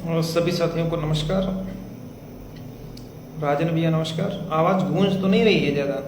और सभी साथियों को नमस्कार। राजन भैया नमस्कार। आवाज गूंज तो नहीं रही है ज़्यादा?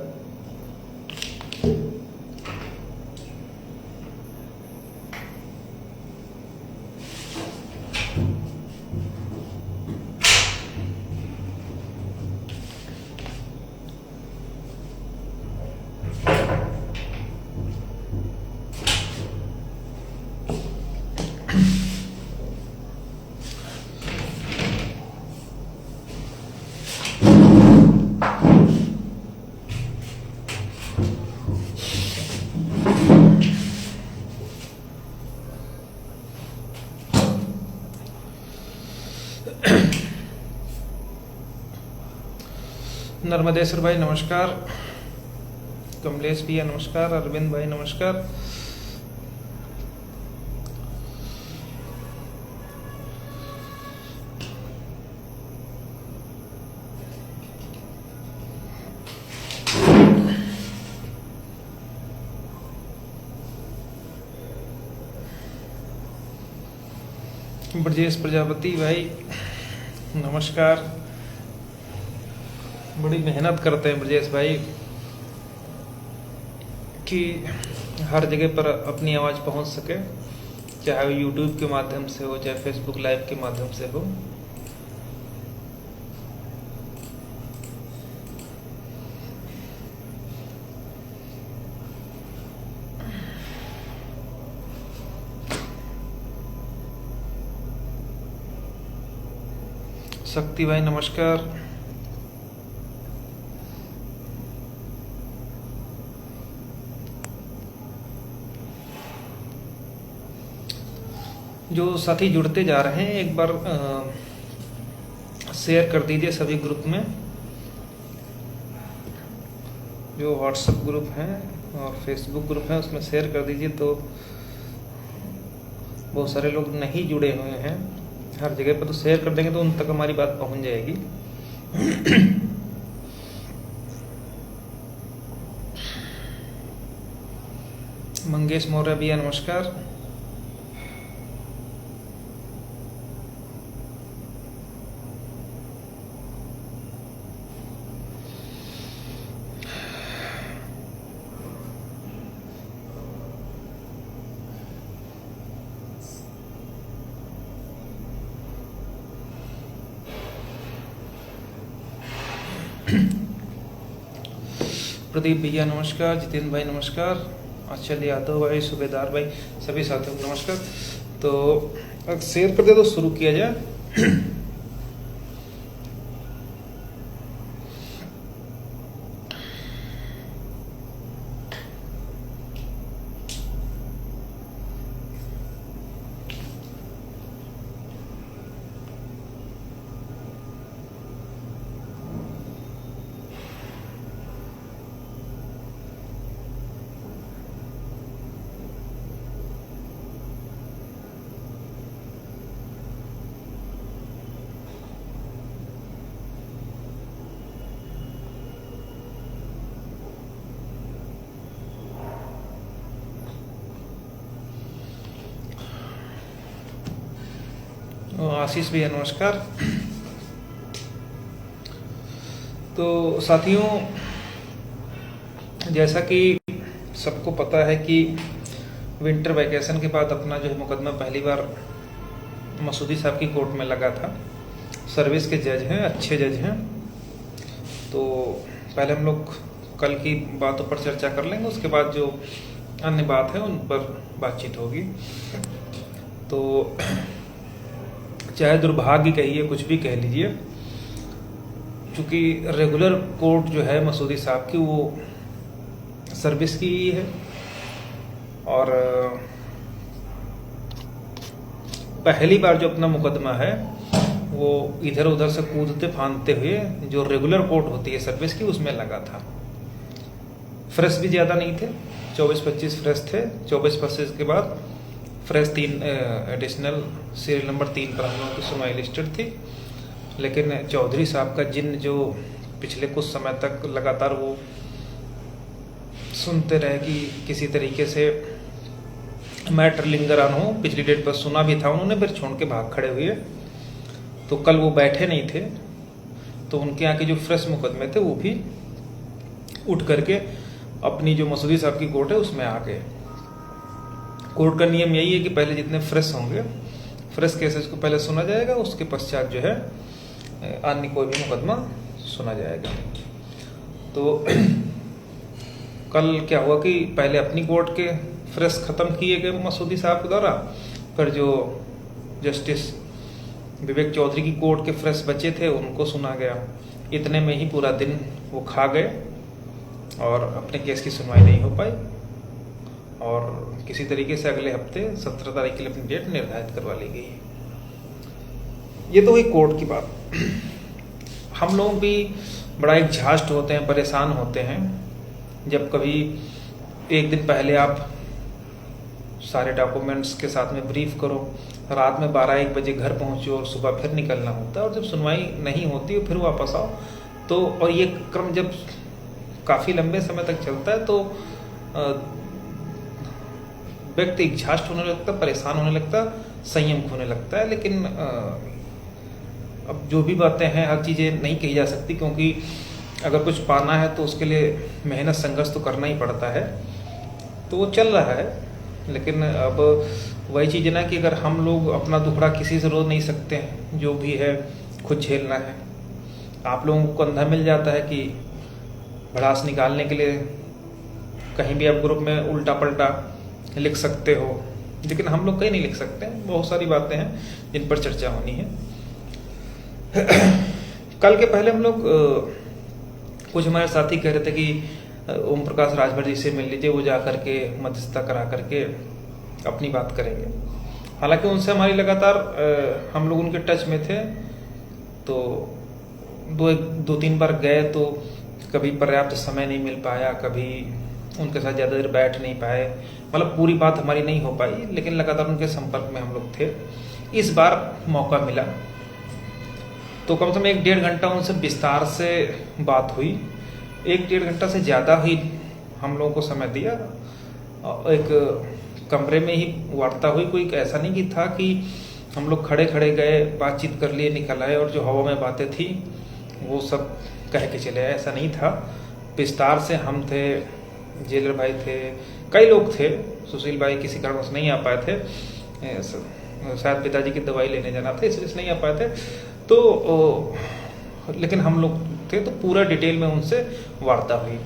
नर्मदेश्वर भाई नमस्कार। कमलेश भैया नमस्कार। अरविंद भाई नमस्कार। ब्रजेश प्रजापति भाई नमस्कार। बड़ी मेहनत करते हैं ब्रजेश भाई कि हर जगह पर अपनी आवाज़ पहुंच सके, चाहे वो यूट्यूब के माध्यम से हो चाहे फेसबुक लाइव के माध्यम से हो। शक्ति भाई नमस्कार। जो साथी जुड़ते जा रहे हैं एक बार शेयर कर दीजिए सभी ग्रुप में, जो व्हाट्सएप ग्रुप है और फेसबुक ग्रुप है उसमें शेयर कर दीजिए। तो बहुत सारे लोग नहीं जुड़े हुए हैं हर जगह पर, तो शेयर कर देंगे तो उन तक हमारी बात पहुंच जाएगी। मंगेश मौर्य भैया नमस्कार। प्रदीप भैया नमस्कार। जितेंद्र भाई नमस्कार। अचल यादव भाई, सूबेदार भाई, सभी साथियों को नमस्कार। तो शेयर कर दे तो शुरू किया जाए। आशीष भैया नमस्कार। तो साथियों, जैसा कि सबको पता है कि विंटर वैकेशन के बाद अपना जो है मुकदमा पहली बार मसूदी साहब की कोर्ट में लगा था। सर्विस के जज हैं, अच्छे जज हैं। तो पहले हम लोग कल की बातों पर चर्चा कर लेंगे, उसके बाद जो अन्य बात है उन पर बातचीत होगी। तो चाहे दुर्भाग्य कहिए, कुछ भी कह लीजिए, क्योंकि रेगुलर कोर्ट जो है मसूदी साहब की वो सर्विस की ही है, और पहली बार जो अपना मुकदमा है वो इधर उधर से कूदते फांदते हुए जो रेगुलर कोर्ट होती है सर्विस की उसमें लगा था। फ्रेश भी ज़्यादा नहीं थे, 24-25 फ्रेश थे। 24-25 के बाद फ्रेश 3 एडिशनल सीरियल नंबर 3 पर हम लोगों की सुनवाई लिस्टेड थी। लेकिन चौधरी साहब का जिन जो पिछले कुछ समय तक लगातार वो सुनते रहे कि किसी तरीके से मैटर लिंगर ऑन हो, पिछली डेट पर सुना भी था उन्होंने, फिर छोड़ के भाग खड़े हुए। तो कल वो बैठे नहीं थे, तो उनके यहाँ के जो फ्रेश मुकदमे थे वो भी उठ करके अपनी जो मसूदी साहब की कोर्ट है उसमें आ गए। कोर्ट का नियम यही है कि पहले जितने फ्रेश होंगे, फ्रेश केसेस को पहले सुना जाएगा, उसके पश्चात जो है अन्य कोई भी मुकदमा सुना जाएगा। तो कल क्या हुआ कि पहले अपनी कोर्ट के फ्रेश खत्म किए गए मसूदी साहब के द्वारा, फिर जो जस्टिस विवेक चौधरी की कोर्ट के फ्रेश बचे थे उनको सुना गया। इतने में ही पूरा दिन वो खा गए और अपने केस की सुनवाई नहीं हो पाई, और किसी तरीके से अगले हफ्ते 17 तारीख के लिए अपनी डेट निर्धारित करवा ली गई। ये तो हुई कोर्ट की बात। हम लोग भी बड़ा एग्जॉस्ट होते हैं, परेशान होते हैं जब कभी एक दिन पहले आप सारे डॉक्यूमेंट्स के साथ में ब्रीफ करो, रात में 12-1 बजे घर पहुंचो और सुबह फिर निकलना होता है, और जब सुनवाई नहीं होती और फिर वापस आओ, तो और ये क्रम जब काफ़ी लंबे समय तक चलता है तो व्यक्ति एग्जॉस्ट होने लगता, परेशान होने लगता, संयम खोने लगता है। लेकिन अब जो भी बातें हैं, हर चीज़ें नहीं कही जा सकती, क्योंकि अगर कुछ पाना है तो उसके लिए मेहनत संघर्ष तो करना ही पड़ता है। तो वो चल रहा है, लेकिन अब वही चीज़ है ना कि अगर हम लोग अपना दुखड़ा किसी से रो नहीं सकते हैं, जो भी है खुद झेलना है। आप लोगों को कंधा मिल जाता है कि भड़ास निकालने के लिए कहीं भी आप ग्रुप में उल्टा पलटा लिख सकते हो, लेकिन हम लोग कहीं नहीं लिख सकते। बहुत सारी बातें हैं जिन पर चर्चा होनी है। कल के पहले हम लोग कुछ हमारे साथी कह रहे थे कि ओम प्रकाश राजभर जी से मिल लीजिए, वो जा करके मध्यस्थता करा करके अपनी बात करेंगे। हालांकि उनसे हमारी लगातार हम लोग उनके टच में थे, तो 2-3 बार गए तो कभी पर्याप्त समय नहीं मिल पाया, कभी उनके साथ ज़्यादा देर बैठ नहीं पाए, मतलब पूरी बात हमारी नहीं हो पाई, लेकिन लगातार उनके संपर्क में हम लोग थे। इस बार मौका मिला तो कम से कम 1-1.5 घंटा उनसे विस्तार से बात हुई। 1-1.5 घंटा से ज़्यादा ही हम लोगों को समय दिया। एक कमरे में ही वार्ता हुई, कोई ऐसा नहीं कि था कि हम लोग खड़े खड़े गए, बातचीत कर लिए, निकल आए और जो हवा में बातें थी वो सब कह के चले आए, ऐसा नहीं था। विस्तार से हम थे, जेलर भाई थे, कई लोग थे। सुशील भाई किसी कारण से नहीं आ पाए थे, शायद पिताजी की दवाई लेने जाना था इसलिए नहीं आ पाए थे, तो लेकिन हम लोग थे, तो पूरा डिटेल में उनसे वार्ता हुई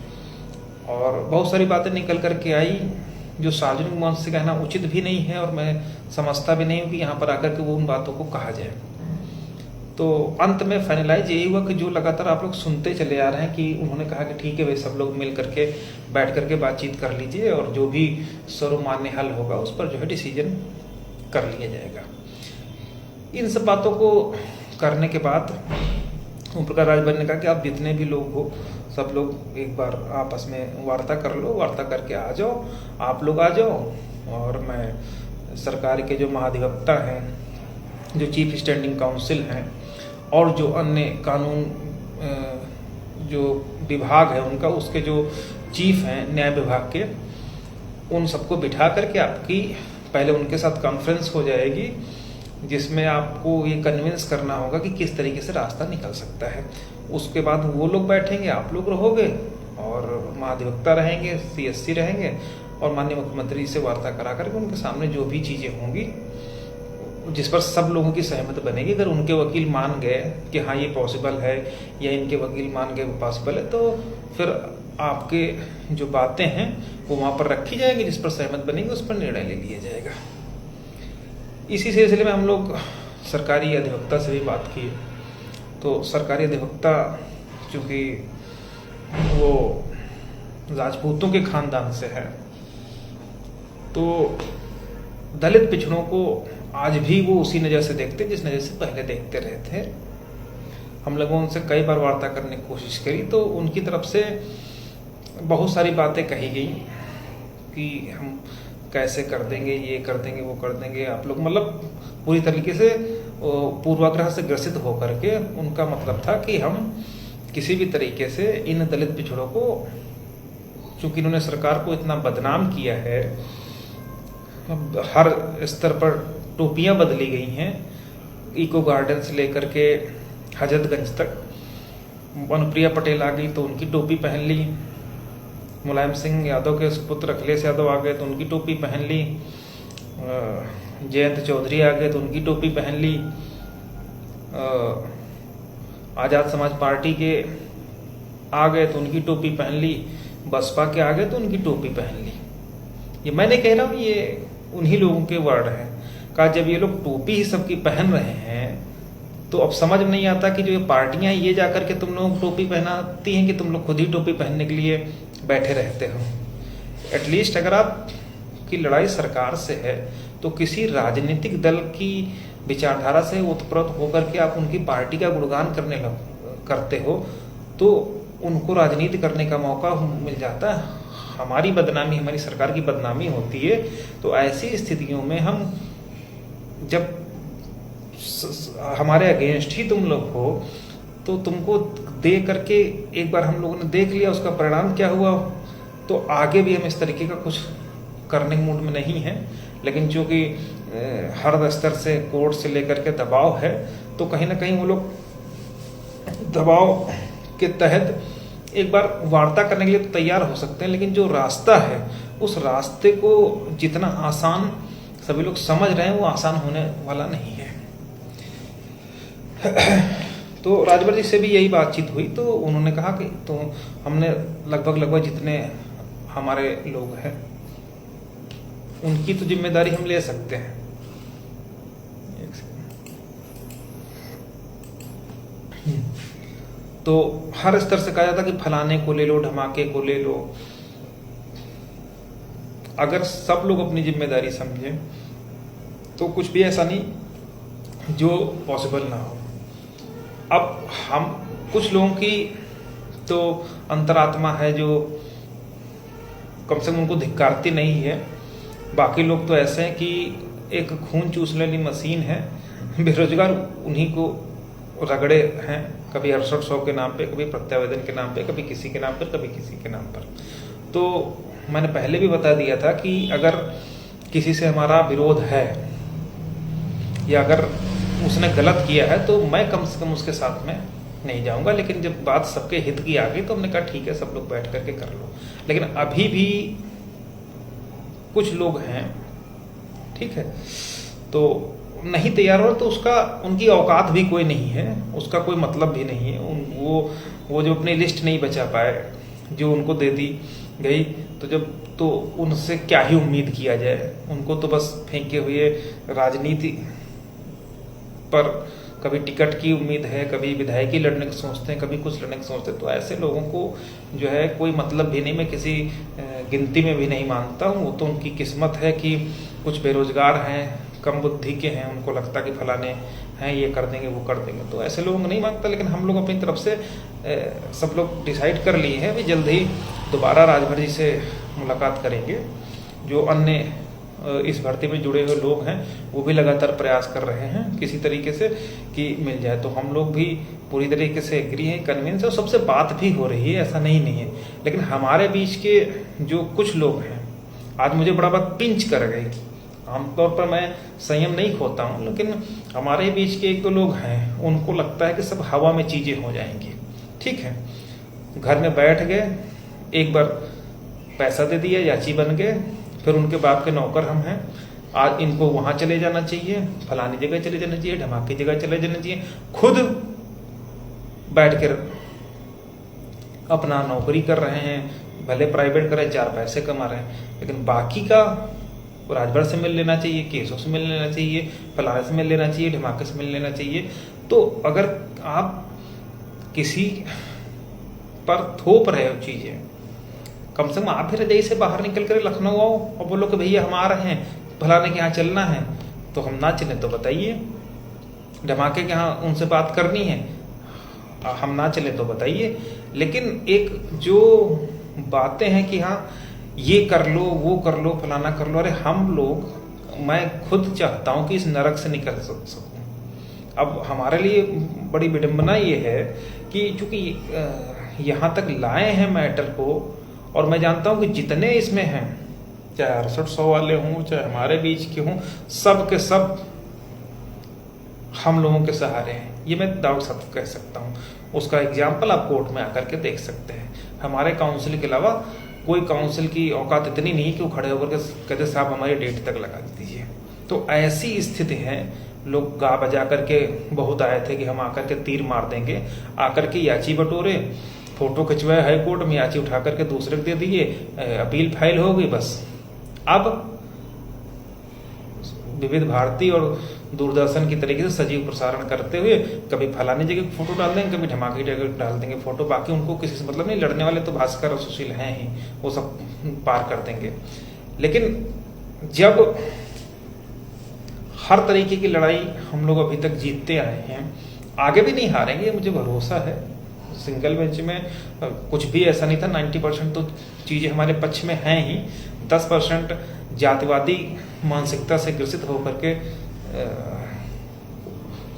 और बहुत सारी बातें निकल करके आई जो सार्वजनिक मंच से कहना उचित भी नहीं है, और मैं समझता भी नहीं हूँ कि यहाँ पर आकर के वो उन बातों को कहा जाए। तो अंत में फाइनलाइज यही हुआ कि जो लगातार आप लोग सुनते चले आ रहे हैं कि उन्होंने कहा कि ठीक है भाई, सब लोग मिल करके बैठ करके बातचीत कर लीजिए और जो भी सर्वमान्य हल होगा उस पर जो है डिसीजन कर लिया जाएगा। इन सब बातों को करने के बाद ओम प्रकाश राजभर ने कहा कि आप जितने भी लोग हो सब लोग एक बार आपस में वार्ता कर लो, वार्ता करके आ जाओ, आप लोग आ जाओ, और मैं सरकार के जो महाधिवक्ता हैं, जो चीफ स्टैंडिंग काउंसिल हैं और जो अन्य कानून जो विभाग है उनका, उसके जो चीफ हैं न्याय विभाग के, उन सबको बिठा करके आपकी पहले उनके साथ कॉन्फ्रेंस हो जाएगी, जिसमें आपको ये कन्विंस करना होगा कि किस तरीके से रास्ता निकल सकता है। उसके बाद वो लोग बैठेंगे, आप लोग रहोगे और महाधिवक्ता रहेंगे, CSC रहेंगे, और माननीय मुख्यमंत्री से वार्ता करा करके उनके सामने जो भी चीज़ें होंगी जिस पर सब लोगों की सहमति बनेगी। अगर उनके वकील मान गए कि हाँ ये पॉसिबल है, या इनके वकील मान गए वो पॉसिबल है, तो फिर आपके जो बातें हैं वो वहाँ पर रखी जाएंगी, जिस पर सहमत बनेगी उस पर निर्णय ले लिया जाएगा। इसी सिलसिले में हम लोग सरकारी अधिवक्ता से भी बात की, तो सरकारी अधिवक्ता चूँकि वो राजपूतों के खानदान से है, तो दलित पिछड़ों को आज भी वो उसी नज़र से देखते जिस नज़र से पहले देखते रहे थे। हम लोगों उनसे कई बार वार्ता करने की कोशिश करी, तो उनकी तरफ से बहुत सारी बातें कही गई कि हम कैसे कर देंगे, ये कर देंगे, वो कर देंगे, आप लोग मतलब पूरी तरीके से पूर्वाग्रह से ग्रसित होकर के उनका मतलब था कि हम किसी भी तरीके से इन दलित पिछड़ों को, चूंकि इन्होंने सरकार को इतना बदनाम किया है, हर स्तर पर टोपियां बदली गई हैं, इको गार्डन से लेकर के हजरतगंज तक। अनुप्रिया पटेल आ गई तो उनकी टोपी पहन ली, मुलायम सिंह यादव के सुपुत्र अखिलेश यादव आ गए तो उनकी टोपी पहन ली, जयंत चौधरी आ गए तो उनकी टोपी पहन ली, आज़ाद समाज पार्टी के आ गए तो उनकी टोपी पहन ली, बसपा के आ गए तो उनकी टोपी पहन ली। ये मैं नहीं कह रहा हूँ, ये उन्हीं लोगों के वर्ड हैं। कहा जब ये लोग टोपी ही सबकी पहन रहे हैं तो अब समझ में नहीं आता कि जो ये पार्टियां ये जा करके तुम लोग टोपी पहनाती हैं कि तुम लोग खुद ही टोपी पहनने के लिए बैठे रहते हो। एटलीस्ट अगर आप की लड़ाई सरकार से है तो किसी राजनीतिक दल की विचारधारा से उत्प्रोत होकर के आप उनकी पार्टी का गुणगान करते हो तो उनको राजनीति करने का मौका मिल जाता है। हमारी बदनामी, हमारी सरकार की बदनामी होती है। तो ऐसी स्थितियों में हम जब हमारे अगेंस्ट ही तुम लोग हो तो तुमको दे करके एक बार हम लोगों ने देख लिया उसका परिणाम क्या हुआ, तो आगे भी हम इस तरीके का कुछ करने के मूड में नहीं है। लेकिन चूंकि हर स्तर से कोर्ट से लेकर के दबाव है तो कहीं ना कहीं वो लोग दबाव के तहत एक बार वार्ता करने के लिए तो तैयार हो सकते हैं, लेकिन जो रास्ता है उस रास्ते को जितना आसान सभी लोग समझ रहे हैं वो आसान होने वाला नहीं है। तो राजभर जी से भी यही बातचीत हुई तो उन्होंने कहा कि तो हमने लगभग जितने हमारे लोग हैं उनकी तो जिम्मेदारी हम ले सकते हैं। तो हर स्तर से कहा जाता कि फलाने को ले लो, धमाके को ले लो। अगर सब लोग अपनी जिम्मेदारी समझें तो कुछ भी ऐसा नहीं जो पॉसिबल ना हो। अब हम कुछ लोगों की तो अंतरात्मा है जो कम से कम उनको धिक्कारती नहीं है, बाकी लोग तो ऐसे हैं कि एक खून चूसने वाली मशीन है। बेरोजगार उन्हीं को रगड़े हैं, कभी 6800 के नाम पे, कभी प्रत्यावेदन के नाम पे, कभी किसी के नाम पर, कभी किसी के नाम पर। तो मैंने पहले भी बता दिया था कि अगर किसी से हमारा विरोध है या अगर उसने गलत किया है तो मैं कम से कम उसके साथ में नहीं जाऊंगा। लेकिन जब बात सबके हित की आ गई तो हमने कहा ठीक है, सब लोग बैठ करके कर लो। लेकिन अभी भी कुछ लोग हैं, ठीक है, तो नहीं तैयार हो तो उसका उनकी औकात भी कोई नहीं है, उसका कोई मतलब भी नहीं है। वो जो अपनी लिस्ट नहीं बचा पाए जो उनको दे दी गई तो उनसे क्या ही उम्मीद किया जाए। उनको तो बस फेंके हुए राजनीति पर कभी टिकट की उम्मीद है, कभी विधायकी लड़ने की सोचते हैं, कभी कुछ लड़ने की सोचते हैं। तो ऐसे लोगों को जो है कोई मतलब भी नहीं, मैं किसी गिनती में भी नहीं मानता हूँ। वो तो उनकी किस्मत है कि कुछ बेरोजगार हैं, कम बुद्धि के हैं, उनको लगता कि फलाने हैं ये कर देंगे वो कर देंगे, तो ऐसे लोगों को नहीं मांगता। लेकिन हम लोग अपनी तरफ से सब लोग डिसाइड कर लिए हैं, भी जल्द ही दोबारा राजभर जी से मुलाकात करेंगे। जो अन्य इस भर्ती में जुड़े हुए लोग हैं वो भी लगातार प्रयास कर रहे हैं किसी तरीके से कि मिल जाए। तो हम लोग भी पूरी तरीके से एग्री हैं, कन्विंस है, और सबसे बात भी हो रही है, ऐसा नहीं है। लेकिन हमारे बीच के जो कुछ लोग हैं आज मुझे बड़ा बात पिंच कर गई। आमतौर पर मैं संयम नहीं खोता हूँ, लेकिन हमारे बीच के एक दो लोग हैं उनको लगता है कि सब हवा में चीजें हो जाएंगी। ठीक है, घर में बैठ गए, एक बार पैसा दे दिया, याची बन गए, फिर उनके बाप के नौकर हम हैं। आज इनको वहां चले जाना चाहिए, फलानी जगह चले जाना चाहिए, ढमाकी जगह चले जाना चाहिए। खुद बैठ कर अपना नौकरी कर रहे हैं, भले प्राइवेट कर रहे हैं, 4 पैसे कमा रहे हैं, लेकिन बाकी का राजभर से मिल लेना चाहिए, केशव से मिल लेना चाहिए, फलाने से मिल लेना चाहिए, ढमाके से मिल लेना चाहिए। तो अगर आप किसी पर थोप रहे हो चीजें, कम से कम आप फिर रजाई से बाहर निकल कर लखनऊ आओ और बोलो कि भैया हम आ रहे हैं, फलाने के यहाँ चलना है। तो हम ना चले तो बताइए, ढमाके के यहाँ उनसे बात करनी है, हम ना चले तो बताइए। लेकिन एक जो बातें हैं कि हाँ ये कर लो, वो कर लो, फलाना कर लो, अरे हम लोग, मैं खुद चाहता हूं कि इस नरक से निकल सकूं। अब हमारे लिए बड़ी विडंबना ये है कि चूंकि यहां तक लाए हैं मैटर को, और मैं जानता हूं कि जितने इसमें हैं, चाहे 6800 वाले हों, चाहे हमारे बीच के हों, सब के सब हम लोगों के सहारे हैं, ये मैं डाउट साथ कह सकता हूँ। उसका एग्जाम्पल आप कोर्ट में आकर के देख सकते हैं। हमारे काउंसिल के अलावा कोई काउंसिल की औकात इतनी नहीं है कि वो खड़े होकर के कहते साहब हमारी डेट तक लगा दीजिए। तो ऐसी स्थिति है, लोग गा बजा करके बहुत आए थे कि हम आकर के तीर मार देंगे, आकर के याची बटोरे, फोटो खिंचवाए हाई कोर्ट में, याची उठा करके दूसरे को दे दिए, अपील फाइल हो गई बस। अब विविध भारती और दूरदर्शन की तरीके से सजीव प्रसारण करते हुए कभी फलानी जगह फोटो डाल देंगे, कभी धमाके जगह डाल देंगे फोटो, बाकी उनको किसी से मतलब नहीं। लड़ने वाले तो भास्कर और सुशील हैं ही, वो सब पार कर देंगे। लेकिन जब हर तरीके की लड़ाई हम लोग अभी तक जीतते आए हैं, आगे भी नहीं हारेंगे, मुझे भरोसा है। सिंगल बेंच में कुछ भी ऐसा नहीं था, 90% तो चीजें हमारे पक्ष में हैं ही, 10% जातिवादी मानसिकता से ग्रसित होकर के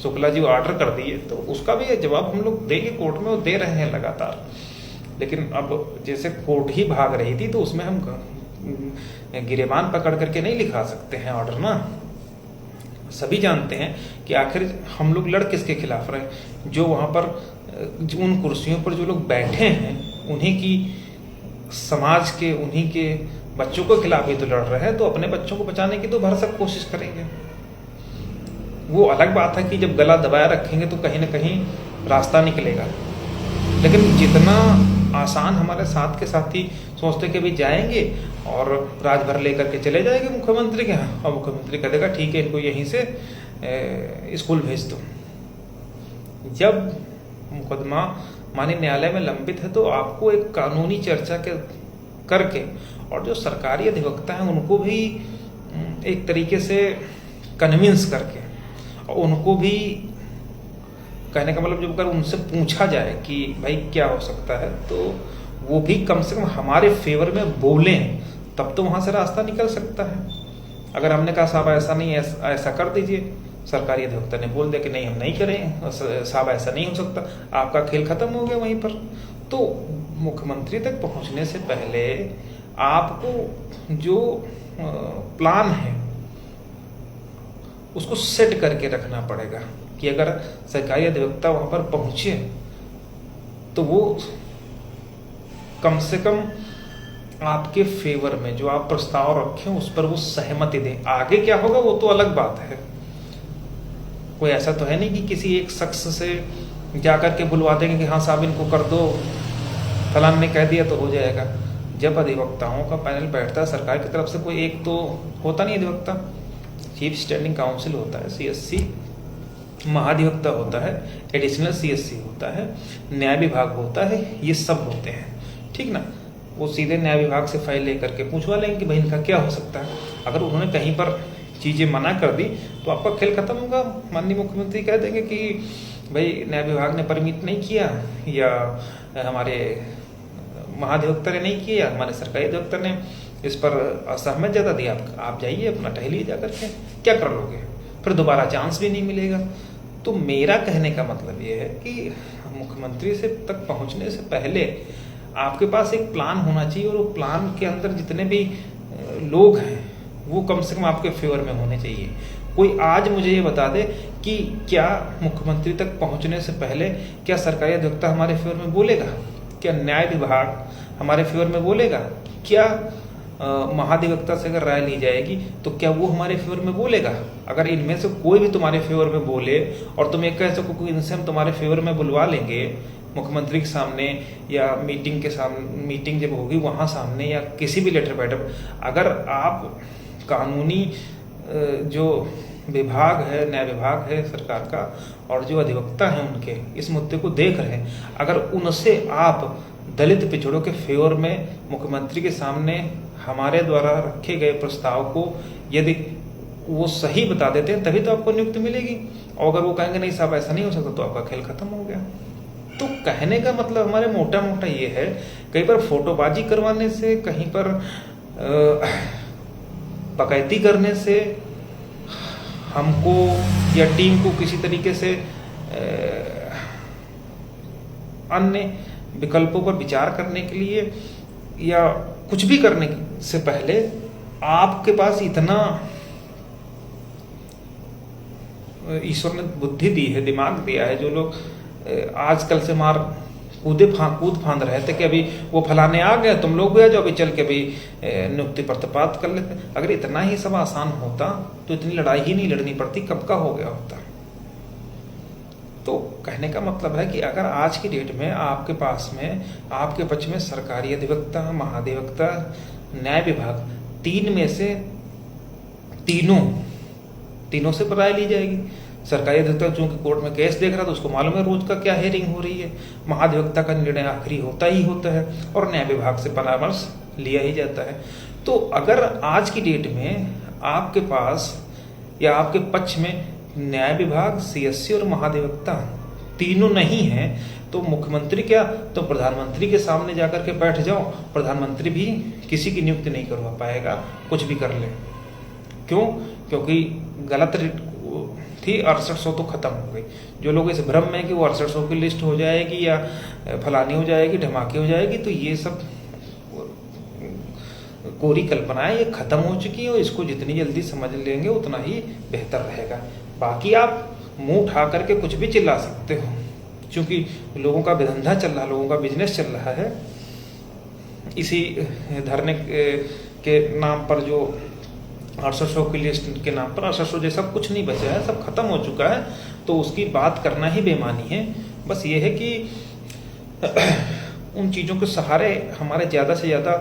शुक्ला जी ऑर्डर कर दिए, तो उसका भी जवाब हम लोग देंगे कोर्ट में, वो दे रहे हैं लगातार। लेकिन अब जैसे कोर्ट ही भाग रही थी तो उसमें हम गिरेबान पकड़ करके नहीं लिखा सकते हैं ऑर्डर ना। सभी जानते हैं कि आखिर हम लोग लड़ किसके खिलाफ रहे। जो वहां पर उन कुर्सियों पर जो लोग बैठे हैं, उन्हीं की समाज के, उन्हीं के बच्चों के खिलाफ ही तो लड़ रहे हैं, तो अपने बच्चों को बचाने की तो भरसक कोशिश करेंगे। वो अलग बात है कि जब गला दबाया रखेंगे तो कहीं ना कहीं रास्ता निकलेगा। लेकिन जितना आसान हमारे साथ के साथी सोचते कि भी जाएंगे और राजभर लेकर के चले जाएंगे मुख्यमंत्री के यहाँ, और मुख्यमंत्री कह देगा ठीक है इनको यहीं से स्कूल भेज दो। जब मुकदमा माननीय न्यायालय में लंबित है तो आपको एक कानूनी चर्चा के करके, और जो सरकारी अधिवक्ता हैं उनको भी एक तरीके से कन्विंस करके, और उनको भी कहने का मतलब जब अगर उनसे पूछा जाए कि भाई क्या हो सकता है, तो वो भी कम से कम हमारे फेवर में बोलें, तब तो वहां से रास्ता निकल सकता है। अगर हमने कहा साहब ऐसा नहीं, ऐसा कर दीजिए, सरकारी अधिवक्ता ने बोल दिया कि नहीं हम नहीं करें, साहब ऐसा नहीं हो सकता, आपका खेल खत्म हो गया वहीं पर। तो मुख्यमंत्री तक पहुंचने से पहले आपको जो प्लान है उसको सेट करके रखना पड़ेगा कि अगर सरकारी अधिवक्ता वहां पर पहुंचे तो वो कम से कम आपके फेवर में जो आप प्रस्ताव रखें उस पर वो सहमति दें। आगे क्या होगा वो तो अलग बात है। कोई ऐसा तो है नहीं कि किसी एक शख्स से जाकर के बुलवा देंगे कि हाँ साहब इनको कर दो, फलान ने कह दिया तो हो जाएगा। जब अधिवक्ताओं का पैनल बैठता है सरकार की तरफ से, कोई एक तो होता नहीं अधिवक्ता, चीफ स्टैंडिंग काउंसिल होता है, CSC, महाधिवक्ता होता है, एडिशनल CSC होता है, न्याय विभाग होता है, ये सब होते हैं, ठीक ना। वो सीधे न्याय विभाग से फाइल लेकर के पूछवा लेंगे कि भाई इनका क्या हो सकता है। अगर उन्होंने कहीं पर चीजें मना कर दी तो आपका खेल खत्म होगा। माननीय मुख्यमंत्री कह देंगे कि भाई न्याय विभाग ने परमिट नहीं किया, या हमारे महाधिवक्ता ने नहीं किया, हमारे सरकारी अधिवक्ता ने इस पर असहमत जता दिया, आप जाइए अपना टहलिए जाकर के, क्या कर लोगे, फिर दोबारा चांस भी नहीं मिलेगा। तो मेरा कहने का मतलब ये है कि मुख्यमंत्री से तक पहुंचने से पहले आपके पास एक प्लान होना चाहिए, और वो प्लान के अंदर जितने भी लोग हैं वो कम से कम आपके फेवर में होने चाहिए। कोई आज मुझे ये बता दे कि क्या मुख्यमंत्री तक पहुंचने से पहले क्या सरकारी अधिवक्ता हमारे फेवर में बोलेगा, क्या न्याय विभाग हमारे फेवर में बोलेगा, क्या महाधिवक्ता से अगर राय ली जाएगी तो क्या वो हमारे फेवर में बोलेगा। अगर इनमें से कोई भी तुम्हारे फेवर में बोले और तुम ये कह सको कि इनसे हम तुम्हारे फेवर में बुलवा लेंगे मुख्यमंत्री के सामने, या मीटिंग के सामने, मीटिंग जब होगी वहां सामने, या किसी भी लेटर पैड, अगर आप कानूनी जो विभाग है, न्याय विभाग है सरकार का, और जो अधिवक्ता हैं उनके इस मुद्दे को देख रहे हैं, अगर उनसे आप दलित पिछड़ों के फेवर में मुख्यमंत्री के सामने हमारे द्वारा रखे गए प्रस्ताव को यदि वो सही बता देते हैं तभी तो आपको नियुक्ति मिलेगी। और अगर वो कहेंगे नहीं साहब ऐसा नहीं हो सकता, तो आपका खेल खत्म हो गया। तो कहने का मतलब हमारे मोटा मोटा ये है, कहीं पर फोटोबाजी करवाने से, कहीं पर बकैती करने से हमको या टीम को किसी तरीके से अन्य विकल्पों पर विचार करने के लिए या कुछ भी करने से पहले आपके पास इतना ईश्वर ने बुद्धि दी है, दिमाग दिया है, जो लोग आजकल से मार कूद फांद रहे थे कि अभी वो फलाने आ गए, तुम लोग भी आ जाओ, अभी चल के अभी नियुक्ति प्रतिपात कर लेते। अगर इतना ही सब आसान होता तो इतनी लड़ाई ही नहीं लड़नी पड़ती, कब का हो गया होता। तो कहने का मतलब है कि अगर आज की डेट में आपके पास में, आपके पक्ष में सरकारी अधिवक्ता, महाधिवक्ता, न्याय विभाग, तीन में से तीनों से राय ली जाएगी। सरकारी अधिवक्ता चूंकि कोर्ट में केस देख रहा था, उसको मालूम है रोज का क्या हेयरिंग हो रही है, महाधिवक्ता का निर्णय आखिरी होता ही होता है, और न्याय विभाग से परामर्श लिया ही जाता है। तो अगर आज की डेट में आपके पास या आपके पक्ष में न्याय विभाग, सीएससी और महाधिवक्ता तीनों नहीं है, तो मुख्यमंत्री क्या, तो प्रधानमंत्री के सामने जाकर के बैठ जाओ, प्रधानमंत्री भी किसी की नियुक्ति नहीं करवा पाएगा, कुछ भी कर ले। क्यों? क्योंकि गलत थी, 6800 तो खत्म हो गई। जो लोग इस भ्रम में कि वो 6800 की लिस्ट हो जाएगी या फलानी हो जाएगी, धमाके हो जाएगी, तो ये सब कोरी कल्पनाएं, ये खत्म हो चुकी है, और इसको जितनी जल्दी समझ लेंगे उतना ही बेहतर रहेगा। बाकी आप मुंह उठा करके कुछ भी चिल्ला सकते हो, क्योंकि लोगों का धंधा चल रहा है, लोगों का बिजनेस चल रहा है। इसी धरने के नाम पर, जो 6800 की लिस्ट के नाम पर, 6800 जैसा कुछ नहीं बचा है, सब खत्म हो चुका है, तो उसकी बात करना ही बेमानी है। बस ये है कि उन चीज़ों के सहारे हमारे ज़्यादा से ज़्यादा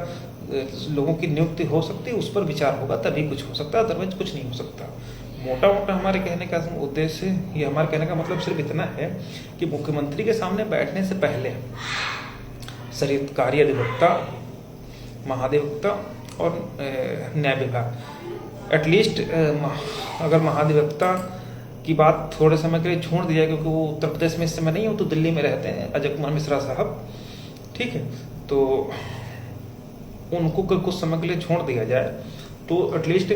लोगों की नियुक्ति हो सकती है, उस पर विचार होगा तभी कुछ हो सकता है, अदरवाइज कुछ नहीं हो सकता। मोटा मोटा हमारे कहने का उद्देश्य, ये हमारे कहने का मतलब सिर्फ इतना है कि मुख्यमंत्री के सामने बैठने से पहले सरकारी अधिवक्ता, महाधिवक्ता और न्याय विभाग, एटलीस्ट अगर महाधिवक्ता की बात थोड़े समय के लिए छोड़ दी जाए, क्योंकि वो उत्तर प्रदेश में इस समय नहीं हो, तो दिल्ली में रहते हैं अजय कुमार मिश्रा साहब, ठीक है, तो उनको कुछ समय के लिए छोड़ दिया जाए, तो एटलीस्ट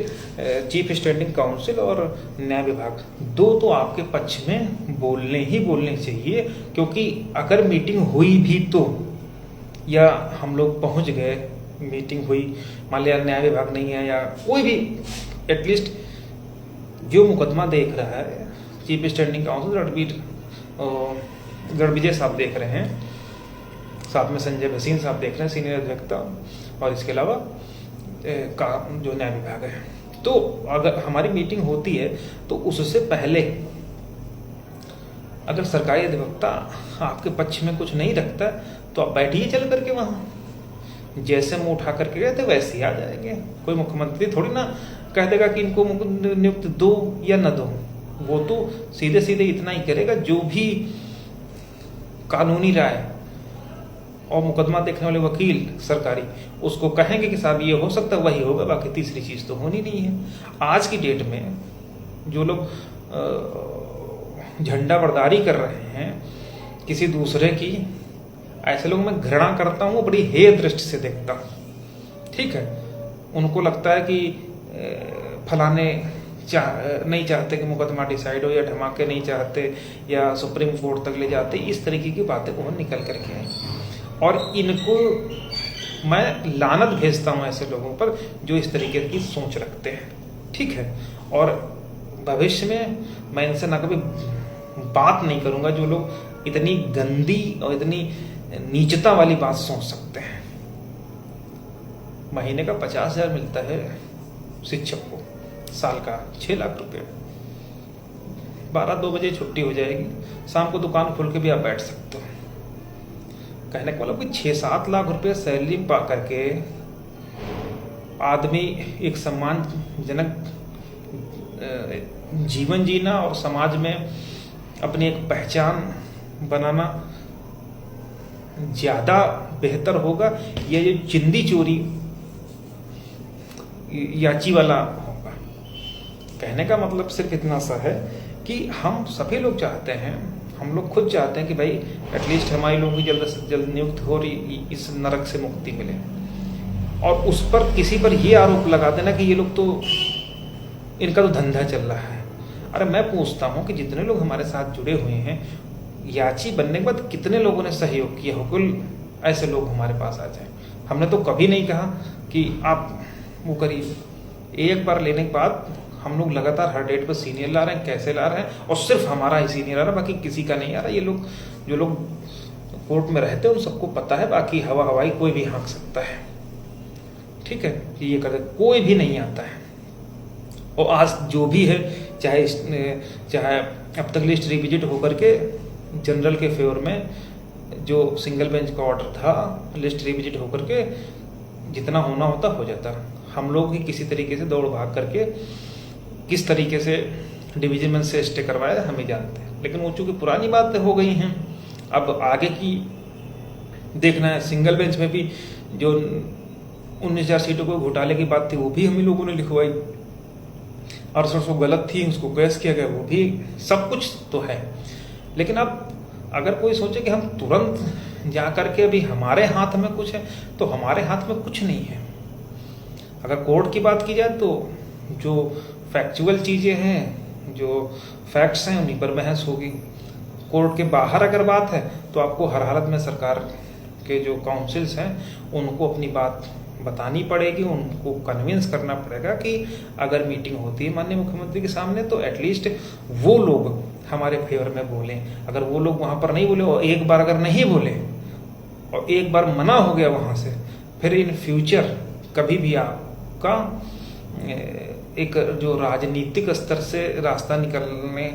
चीफ स्टैंडिंग काउंसिल और न्याय विभाग दो तो आपके पक्ष में बोलने चाहिए। क्योंकि अगर मीटिंग हुई भी तो, या हम लोग पहुंच गए, मीटिंग हुई, मान लिया न्याय विभाग नहीं है या कोई भी, एटलीस्ट जो मुकदमा देख रहा है चीफ स्टैंडिंग काउंसिल रणविजय साहब देख रहे हैं, साथ में संजय भसीन साहब देख रहे हैं, सीनियर अधिवक्ता, और इसके अलावा का जो न्याय विभाग है। तो अगर हमारी मीटिंग होती है तो उससे पहले अगर सरकारी अधिवक्ता आपके पक्ष में कुछ नहीं रखता, तो आप बैठिए चल करके वहां, जैसे मुंह उठा करके गए थे वैसे ही आ जाएंगे। कोई मुख्यमंत्री थोड़ी ना कह देगा कि इनको नियुक्त दो या न दो, वो तो सीधे सीधे इतना ही करेगा, जो भी कानूनी राय और मुकदमा देखने वाले वकील सरकारी उसको कहेंगे कि साहब ये हो सकता है, वही होगा, बाकी तीसरी चीज तो होनी नहीं है। आज की डेट में जो लोग झंडा बरदारी कर रहे हैं किसी दूसरे की, ऐसे लोग मैं घृणा करता हूँ, बड़ी हेय दृष्टि से देखता हूँ, ठीक है। उनको लगता है कि फलाने नहीं चाहते कि मुकदमा डिसाइड हो, या धमाके नहीं चाहते, या सुप्रीम कोर्ट तक ले जाते, इस तरीके की बातें वो निकल करके आए। और इनको मैं लानत भेजता हूँ ऐसे लोगों पर जो इस तरीके की सोच रखते हैं, ठीक है। और भविष्य में मैं इनसे ना कभी बात नहीं करूंगा जो लोग इतनी गंदी और इतनी नीचता वाली बात सोच सकते हैं। महीने का 50,000 मिलता है शिक्षक को, साल का 6 लाख रुपए, 12-2 बजे छुट्टी हो जाएगी, शाम को दुकान खोल के भी आप बैठ सकते हो। कहने का मतलब कि 6-7 लाख रुपए सैलरी पा करके आदमी एक सम्मानजनक जीवन जीना और समाज में अपनी एक पहचान बनाना ज्यादा बेहतर होगा, या ये चिंदी चोरी याची वाला होगा। कहने का मतलब सिर्फ इतना सा है कि हम सभी लोग चाहते हैं, हम लोग खुद चाहते हैं कि भाई एटलीस्ट हमारे लोगों की जल्द से जल्द नियुक्त हो रही, इस नरक से मुक्ति मिले। और उस पर किसी पर ये आरोप लगा देना कि ये लोग तो, इनका तो धंधा चल रहा है। अरे मैं पूछता हूँ कि जितने लोग हमारे साथ जुड़े हुए हैं, याची बनने के बाद कितने लोगों ने सहयोग किया, बिल्कुल ऐसे लोग हमारे पास आ जाएं। हमने तो कभी नहीं कहा कि आप वो करिए, एक बार लेने के बाद हम लोग लगातार हर डेट पर सीनियर ला रहे हैं, कैसे ला रहे हैं, और सिर्फ हमारा ही सीनियर आ रहा है, बाकी किसी का नहीं आ रहा। ये लोग जो लोग कोर्ट में रहते हैं उन सबको पता है, बाकी हवाई कोई भी हाँक सकता है, ठीक है, कि ये कर कोई भी नहीं आता है। और आज जो भी है, चाहे अब तक लिस्ट रिविजिट होकर के जनरल के फेवर में जो सिंगल बेंच का ऑर्डर था, लिस्ट रिविजिट होकर के जितना होना होता हो जाता। हम लोग ही किसी तरीके से दौड़ भाग करके किस तरीके से डिवीजन बेंच से स्टे करवाया हम ही जानते हैं। लेकिन वो चूंकि पुरानी बातें हो गई हैं, अब आगे की देखना है। सिंगल बेंच में भी जो 19,000 सीटों को घोटाले की बात थी वो भी हम ही लोगों ने लिखवाई, और जो गलत थी उसको कैश किया गया, वो भी सब कुछ तो है। लेकिन अब अगर कोई सोचे कि हम तुरंत जा करके अभी हमारे हाथ में कुछ है, तो हमारे हाथ में कुछ नहीं है। अगर कोर्ट की बात की जाए तो जो फैक्चुअल चीजें हैं, जो फैक्ट्स हैं, उन्हीं पर बहस होगी। कोर्ट के बाहर अगर बात है तो आपको हर हालत में सरकार के जो काउंसिल्स हैं उनको अपनी बात बतानी पड़ेगी, उनको कन्विंस करना पड़ेगा कि अगर मीटिंग होती है माननीय मुख्यमंत्री के सामने तो एटलीस्ट वो लोग हमारे फेवर में बोलें। अगर वो लोग वहां पर नहीं बोले, और एक बार अगर नहीं बोले और एक बार मना हो गया वहां से, फिर इन फ्यूचर कभी भी आपका एक जो राजनीतिक स्तर से रास्ता निकलने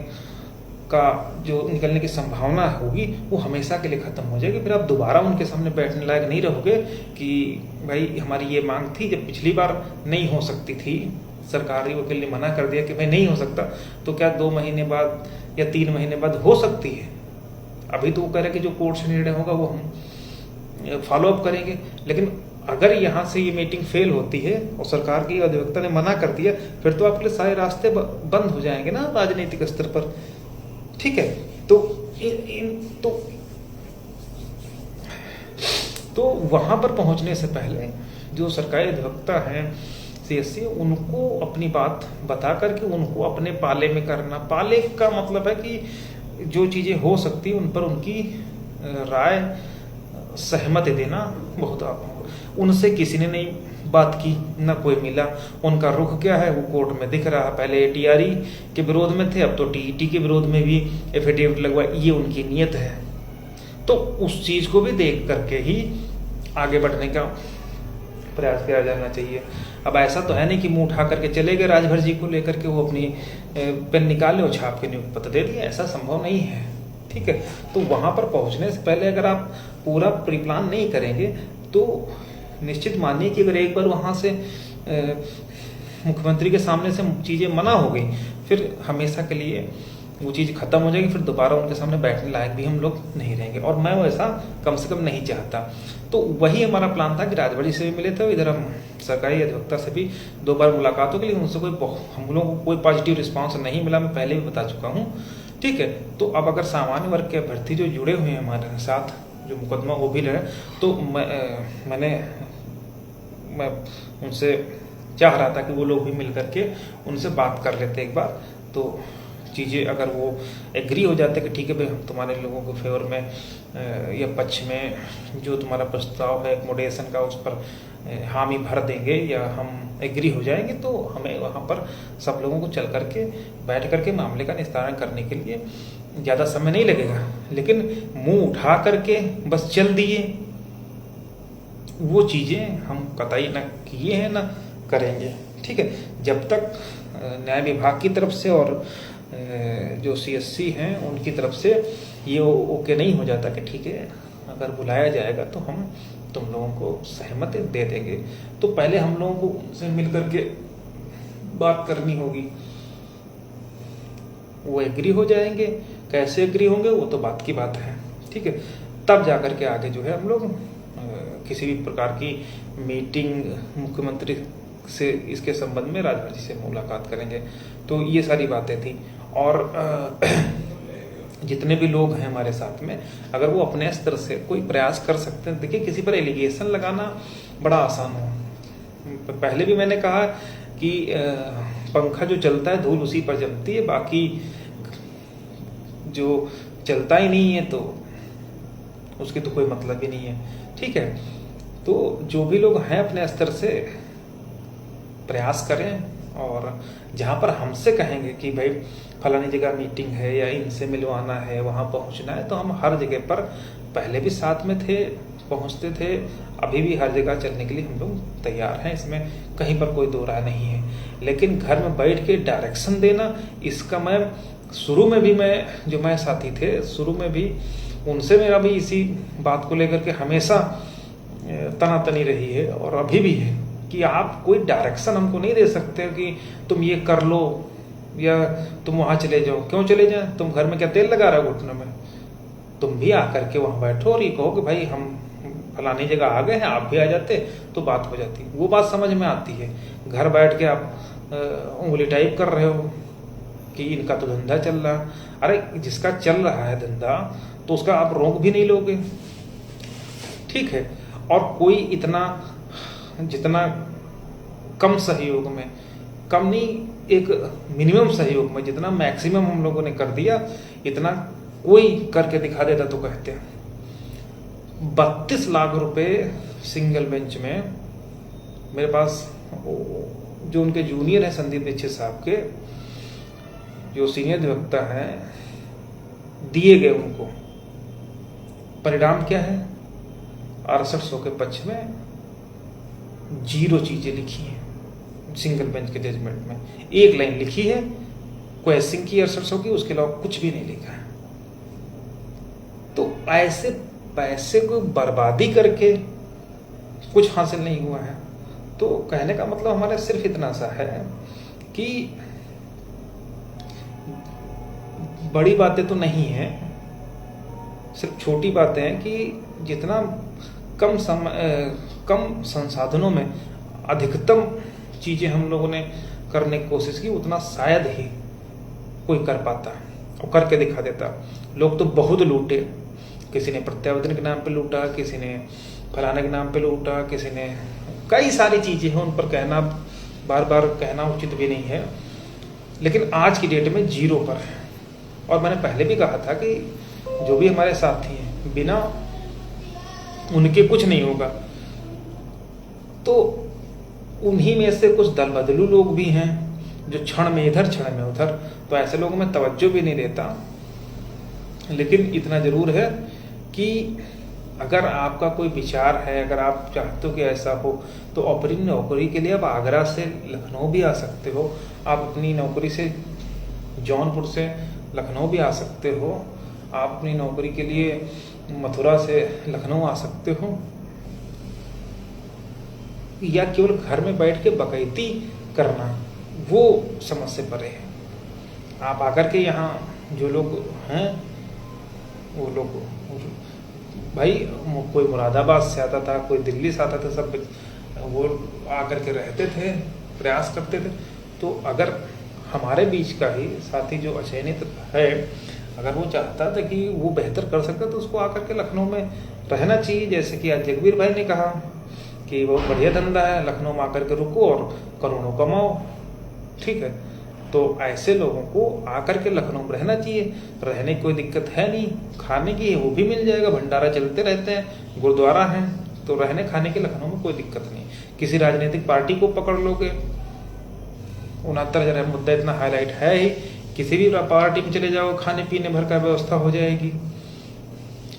की संभावना होगी वो हमेशा के लिए खत्म हो जाएगी। फिर आप दोबारा उनके सामने बैठने लायक नहीं रहोगे कि भाई हमारी ये मांग थी, जब पिछली बार नहीं हो सकती थी, सरकारी वकील ने मना कर दिया कि भाई नहीं हो सकता, तो क्या 2 महीने बाद या 3 महीने बाद हो सकती है। अभी तो वो कह रहे कि जो कोर्ट से निर्णय होगा वो हम फॉलो अप करेंगे। लेकिन अगर यहाँ से ये मीटिंग फेल होती है और सरकार की अधिवक्ता ने मना कर दिया, फिर तो आपके लिए सारे रास्ते बंद हो जाएंगे ना राजनीतिक स्तर पर, ठीक है। तो वहां पर पहुंचने से पहले जो सरकारी अधिवक्ता हैं सीएससी, उनको अपनी बात बता करके उनको अपने पाले में करना। पाले का मतलब है कि जो चीजें हो सकती उन पर उनकी राय सहमति देना बहुत। उनसे किसी ने नहीं बात की, ना कोई मिला। उनका रुख क्या है वो कोर्ट में दिख रहा। पहले टीआरई के विरोध में थे, अब तो टीईटी के विरोध में भी एफिडेविट लगवा, ये उनकी नीयत है। तो उस चीज को भी देख करके ही आगे बढ़ने का प्रयास किया जाना चाहिए। अब ऐसा तो है नहीं कि मुंह उठा करके चले गए राजभर जी को लेकर के, वो अपनी पेन निकाले और छाप के नियुक्ति पत्र दे दिया, ऐसा संभव नहीं है, ठीक है। तो वहां पर पहुंचने से पहले अगर आप पूरा प्री प्लान नहीं करेंगे तो निश्चित मानिए कि अगर एक बार वहां से मुख्यमंत्री के सामने से चीजें मना हो गई, फिर हमेशा के लिए वो चीज खत्म हो जाएगी, फिर दोबारा उनके सामने बैठने लायक भी हम लोग नहीं रहेंगे। और मैं वैसा कम से कम नहीं चाहता। तो वही हमारा प्लान था कि राजभर जी से भी मिले थे, इधर हम सरकारी अधिवक्ता से भी 2 बार मुलाकातों के लिए, उनसे हम लोगों को कोई पॉजिटिव रिस्पॉन्स नहीं मिला, मैं पहले भी बता चुका हूँ, ठीक है। तो अब अगर सामान्य वर्ग के अभ्यर्थी जो जुड़े हुए हैं हमारे साथ, जो मुकदमा वो भी लड़े, तो मैं उनसे चाह रहा था कि वो लोग भी मिल करके उनसे बात कर लेते एक बार। तो चीज़ें अगर वो एग्री हो जाते कि ठीक है भाई हम तुम्हारे लोगों के फेवर में या पक्ष में जो तुम्हारा प्रस्ताव है एक्मोडेशन का उस पर हामी भर देंगे या हम एग्री हो जाएंगे, तो हमें वहाँ पर सब लोगों को चल करके बैठ करके मामले का निस्तारण करने के लिए ज़्यादा समय नहीं लगेगा। लेकिन मुंह उठा करके बस चल दिए, वो चीज़ें हम कतई न किए हैं न करेंगे, ठीक है। जब तक न्याय विभाग की तरफ से और जो सीएससी हैं उनकी तरफ से ये ओके नहीं हो जाता कि ठीक है अगर बुलाया जाएगा तो हम तुम लोगों को सहमति दे देंगे, तो पहले हम लोगों को उनसे मिल करके बात करनी होगी। वो एग्री हो जाएंगे, कैसे एग्री होंगे वो तो बात की बात है, ठीक है। तब जाकर के आगे जो है हम लोग किसी भी प्रकार की मीटिंग मुख्यमंत्री से इसके संबंध में राजभर जी से मुलाकात करेंगे। तो ये सारी बातें थी। और जितने भी लोग हैं हमारे साथ में, अगर वो अपने स्तर से कोई प्रयास कर सकते हैं, देखिए किसी पर एलिगेशन लगाना बड़ा आसान हो। पहले भी मैंने कहा कि पंखा जो चलता है धूल उसी पर जमती है, बाकी जो चलता ही नहीं है तो उसकी तो कोई मतलब ही नहीं है, ठीक है। तो जो भी लोग हैं अपने स्तर से प्रयास करें और जहाँ पर हमसे कहेंगे कि भाई फलानी जगह मीटिंग है या इनसे मिलवाना है, वहाँ पहुँचना है, तो हम हर जगह पर पहले भी साथ में थे, पहुँचते थे, अभी भी हर जगह चलने के लिए हम लोग तैयार हैं, इसमें कहीं पर कोई दो राय नहीं है। लेकिन घर में बैठ के डायरेक्शन देना, इसका मैं शुरू में भी, मैं जो मैं साथी थे शुरू में भी, उनसे मेरा भी इसी बात को लेकर के हमेशा तनातनी रही है और अभी भी है कि आप कोई डायरेक्शन हमको नहीं दे सकते कि तुम ये कर लो या तुम वहाँ चले जाओ। क्यों चले जाएं? तुम घर में क्या तेल लगा रहे हो घुटनों में? तुम भी आकर के वहाँ बैठो और ये कहो कि भाई हम फलानी जगह आ गए हैं, आप भी आ जाते तो बात हो जाती। वो बात समझ में आती है। घर बैठ के आप उंगली टाइप कर रहे हो कि इनका तो धंधा चल रहा। अरे जिसका चल रहा है धंधा तो उसका आप रोक भी नहीं लोगे, ठीक है। और कोई इतना, जितना कम सहयोग में, कम नहीं, एक मिनिमम सहयोग में जितना मैक्सिमम हम लोगों ने कर दिया, इतना कोई करके दिखा देता तो कहते हैं। 32 लाख रुपए सिंगल बेंच में मेरे पास जो उनके जूनियर हैं संदीप दीक्षित साहब के, जो सीनियर अधिवक्ता हैं, दिए गए उनको। परिणाम क्या है? 6800 के पक्ष में 0 चीजें लिखी हैं सिंगल बेंच के जजमेंट में। एक लाइन लिखी है क्वेश्चन की 6800 की, उसके अलावा कुछ भी नहीं लिखा है। तो ऐसे पैसे को बर्बादी करके कुछ हासिल नहीं हुआ है। तो कहने का मतलब हमारा सिर्फ इतना सा है कि बड़ी बातें तो नहीं है, सिर्फ छोटी बातें हैं कि जितना कम संसाधनों में अधिकतम चीजें हम लोगों ने करने की कोशिश की, उतना शायद ही कोई कर पाता और करके दिखा देता। लोग तो बहुत लूटे, किसी ने प्रत्यावर्तन के नाम पे लूटा, किसी ने फलाने के नाम पे लूटा, किसी ने कई सारी चीजें हैं, उन पर कहना, बार बार कहना उचित भी नहीं है। लेकिन आज की डेट में 0 पर है। और मैंने पहले भी कहा था कि जो भी हमारे साथी हैं, बिना उनके कुछ नहीं होगा। तो उन्हीं में से कुछ दल बदलू लोग भी हैं जो क्षण में इधर क्षण में उधर, तो ऐसे लोगों में तवज्जो भी नहीं देता। लेकिन इतना जरूर है कि अगर आपका कोई विचार है, अगर आप चाहते हो कि ऐसा हो, तो अपनी नौकरी के लिए आप आगरा से लखनऊ भी आ सकते हो, आप अपनी नौकरी से जौनपुर से लखनऊ भी आ सकते हो, आप अपनी नौकरी के लिए मथुरा से लखनऊ आ सकते हो, या केवल घर में बैठ के बकैती करना, वो समझ से परे है। आप आकर के यहाँ जो लोग हैं, वो लोग, भाई कोई मुरादाबाद से आता था, कोई दिल्ली से आता था, सब वो आकर के रहते थे, प्रयास करते थे। तो अगर हमारे बीच का ही साथी जो अचयनित है, अगर वो चाहता था कि वो बेहतर कर सकता तो उसको आकर के लखनऊ में रहना चाहिए। जैसे कि आज जगबीर भाई ने कहा कि बहुत बढ़िया धंधा है, लखनऊ में आकर के रुको और करोड़ों कमाओ, ठीक है। तो ऐसे लोगों को आकर के लखनऊ में रहना चाहिए। रहने की कोई दिक्कत है नहीं, खाने की है वो भी मिल जाएगा, भंडारा चलते रहते हैं, गुरुद्वारा हैं, तो रहने खाने के लखनऊ में कोई दिक्कत नहीं। किसी राजनीतिक पार्टी को पकड़ लोगे, 69 मुद्दा इतना हाईलाइट है ही, किसी भी पार्टी में चले जाओ, खाने पीने भर का व्यवस्था हो जाएगी।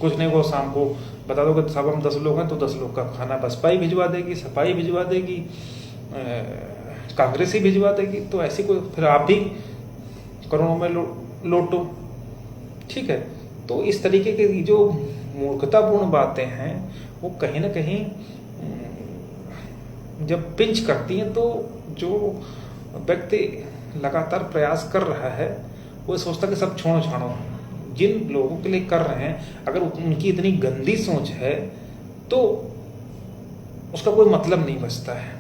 कुछ नहीं, वो शाम को बता दोगे साहब हम 10 लोग हैं, तो 10 लोग का खाना बसपा ही भिजवा देगी, सपा ही भिजवा देगी, कांग्रेस ही भिजवा देगी। तो ऐसी कोई, फिर आप भी करोड़ों में लोटो, ठीक है। तो इस तरीके की जो मूर्खतापूर्ण बातें हैं, वो कहीं ना कहीं जब पिंच करती हैं, तो जो व्यक्ति लगातार प्रयास कर रहा है वो सोचता कि सब छोड़ो छाड़ो। जिन लोगों के लिए कर रहे हैं, अगर उनकी इतनी गंदी सोच है तो उसका कोई मतलब नहीं बचता है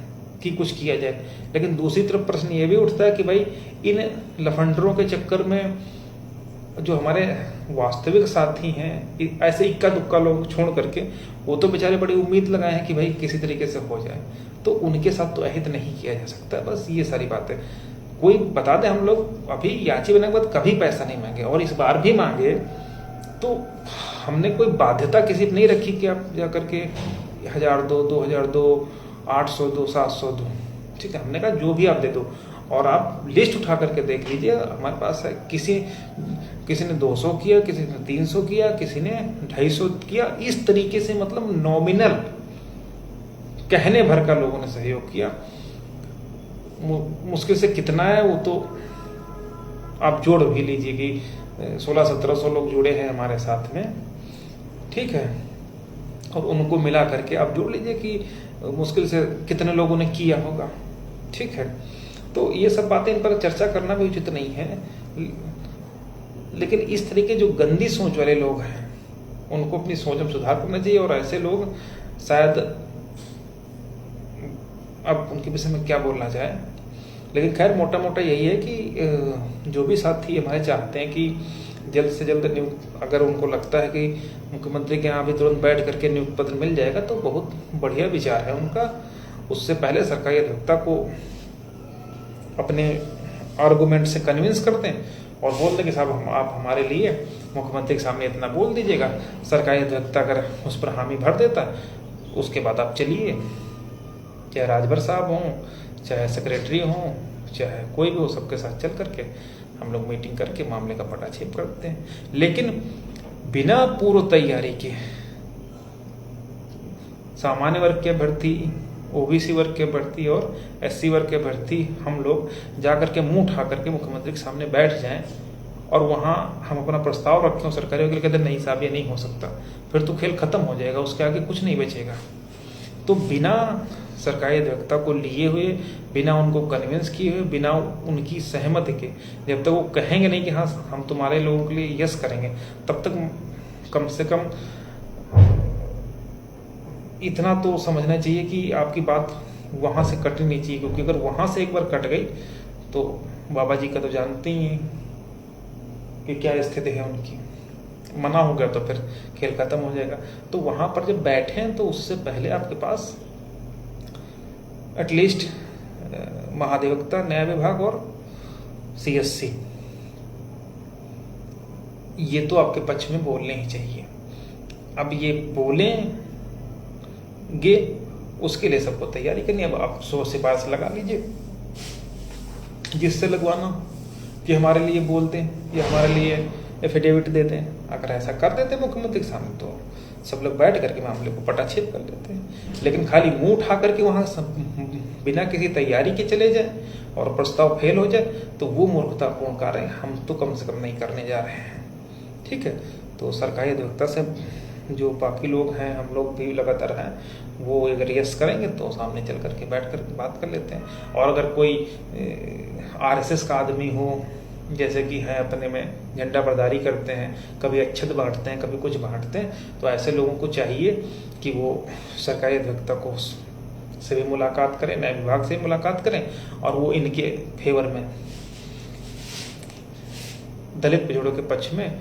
कि कुछ किया जाए। लेकिन दूसरी तरफ प्रश्न ये भी उठता है कि भाई इन लफंडरों के चक्कर में जो हमारे वास्तविक साथी हैं, ऐसे इक्का दुक्का लोग छोड़ करके, वो तो बेचारे बड़ी उम्मीद लगाए हैं कि भाई किसी तरीके से हो जाए, तो उनके साथ तो अहित नहीं किया जा सकता। बस ये सारी बातें कोई बता दे। हम लोग अभी याची बनने के बाद कभी पैसा नहीं मांगे, और इस बार भी मांगे तो हमने कोई बाध्यता किसी पर नहीं रखी कि आप जा करके 1000 दो, 2000 दो, 800 दो, 700 दो। ठीक है, हमने कहा जो भी आप दे दो, और आप लिस्ट उठा करके देख लीजिए हमारे पास है। किसी ने 200 किया, किसी ने 300 किया, किसी ने 250 किया, इस तरीके से मतलब नॉमिनल कहने भर का लोगों ने सहयोग किया। मुश्किल से कितना है वो तो आप जोड़ भी लीजिए कि 1600-1700 लोग जुड़े हैं हमारे साथ में, ठीक है, और उनको मिला करके आप जोड़ लीजिए कि मुश्किल से कितने लोगों ने किया होगा, ठीक है। तो ये सब बातें इन पर चर्चा करना भी उचित नहीं है, लेकिन इस तरीके जो गंदी सोच वाले लोग हैं उनको अपनी सोच में सुधार करना चाहिए। और ऐसे लोग शायद, अब उनके विषय में क्या बोलना जाए, लेकिन खैर मोटा मोटा यही है कि जो भी साथी हमारे चाहते हैं कि जल्द से जल्द नियुक्त, अगर उनको लगता है कि मुख्यमंत्री के यहाँ भी तुरंत बैठ करके नियुक्त पत्र मिल जाएगा तो बहुत बढ़िया विचार है उनका। उससे पहले सरकारी अधिवक्ता को अपने आर्गुमेंट से कन्विंस कर दें और बोल दें कि साहब आप हमारे लिए मुख्यमंत्री के सामने इतना बोल दीजिएगा। सरकारी अधिवक्ता अगर उस पर हामी भर देता, उसके बाद आप चलिए, चाहे राजभर साहब हों, चाहे सेक्रेटरी हों, चाहे कोई भी हो, सबके साथ चल करके हम लोग मीटिंग करके मामले का पटाक्षेप करते हैं। लेकिन बिना पूर्व तैयारी के सामान्य वर्ग के भर्ती, ओबीसी वर्ग के भर्ती और एससी वर्ग के भर्ती हम लोग जाकर के मुंह उठा करके मुख्यमंत्री के सामने बैठ जाएं और वहां हम अपना प्रस्ताव रखें, सरकारी वकील कहते नहीं साहब ये नहीं हो सकता, फिर तो खेल खत्म हो जाएगा, उसके आगे कुछ नहीं बचेगा। तो बिना सरकारी अधिवक्ता को लिए हुए, बिना उनको कन्विंस किए हुए, बिना उनकी सहमति के, जब तक वो कहेंगे नहीं कि हाँ हम तुम्हारे लोगों के लिए यस करेंगे, तब तक कम से कम इतना तो समझना चाहिए कि आपकी बात वहाँ से कटनी नहीं चाहिए, क्योंकि अगर वहाँ से एक बार कट गई तो बाबा जी का तो जानते ही हैं कि क्या स्थिति है उनकी। मना हो गया तो फिर खेल खत्म हो जाएगा। तो वहाँ पर जब बैठे हैं तो उससे पहले आपके पास एटलीस्ट महाधिवक्ता, न्याय विभाग और सीएससी, ये तो आपके पक्ष में बोलने ही चाहिए। अब ये बोलेंगे, उसके लिए सबको तैयारी करनी है। अब आप 100 सिफारिश लगा लीजिए, जिससे लगवाना कि हमारे लिए बोलते हैं या हमारे लिए एफिडेविट देते हैं। अगर ऐसा कर देते मुख्यमंत्री के सामने तो सब लोग बैठ करके मामले को पटाक्षेप कर देते हैं। लेकिन खाली मुंह उठा करके वहां बिना किसी तैयारी के चले जाए और प्रस्ताव फेल हो जाए तो वो मूर्खतापूर्ण कार्य हम तो कम से कम नहीं करने जा रहे हैं, ठीक है। तो सरकारी अधिवक्ता से जो बाकी लोग हैं, हम लोग भी लगातार हैं, वो अगर यस करेंगे तो सामने चल करके बैठ कर बात कर लेते हैं। और अगर कोई आरएसएस का आदमी हो, जैसे कि है अपने में झंडा बरदारी करते हैं, कभी अच्छत बांटते हैं, कभी कुछ बांटते हैं, तो ऐसे लोगों को चाहिए कि वो सरकारी अधिवक्ता को से भी मुलाकात करें, न्याय विभाग से भी मुलाकात करें और वो इनके फेवर में, दलित पिछड़ों के पक्ष में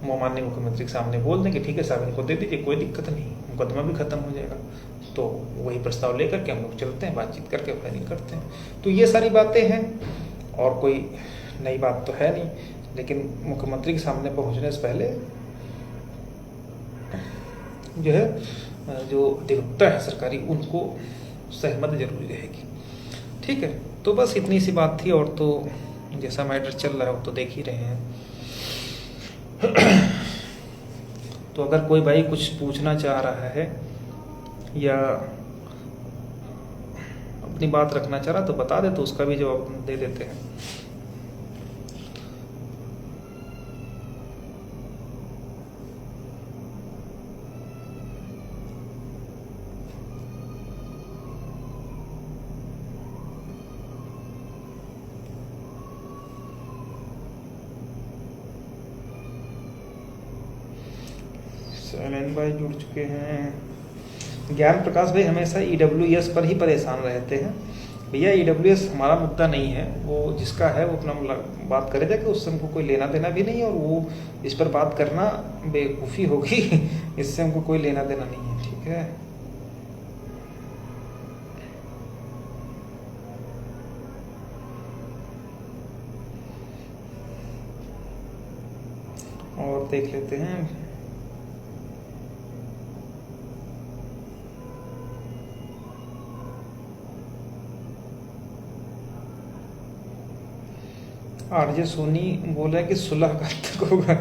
माननीय मुख्यमंत्री के सामने बोल दें कि ठीक है साहब इनको दे दीजिए, कोई दिक्कत नहीं, मुकदमा भी खत्म हो जाएगा। तो वही प्रस्ताव लेकर के हम लोग चलते हैं, बातचीत करके फाइनल करते हैं। तो ये सारी बातें हैं और कोई नई बात तो है नहीं, लेकिन मुख्यमंत्री के सामने पहुंचने से पहले जो है जो अधिवक्ता है सरकारी, उनको सहमत जरूरी रहेगी, ठीक है। तो बस इतनी सी बात थी, और तो जैसा मैटर चल रहा है वो तो देख ही रहे हैं। तो अगर कोई भाई कुछ पूछना चाह रहा है या अपनी बात रखना चाह रहा तो बता दे, तो उसका भी जवाब दे देते हैं। सैलन भाई जुड़ चुके हैं। ज्ञान प्रकाश भाई हमेशा ईडब्ल्यूएस पर ही परेशान रहते हैं। भैया ईडब्ल्यूएस हमारा मुद्दा नहीं है, वो जिसका है वो अपना बात करे जाके, उससे हमको कोई लेना देना भी नहीं है, और वो इस पर बात करना बेवकूफ़ी होगी, इससे हमको कोई लेना देना नहीं है, ठीक है। और देख लेते हैं। आरजे सोनी बोला है कि सुलह कब तक होगा।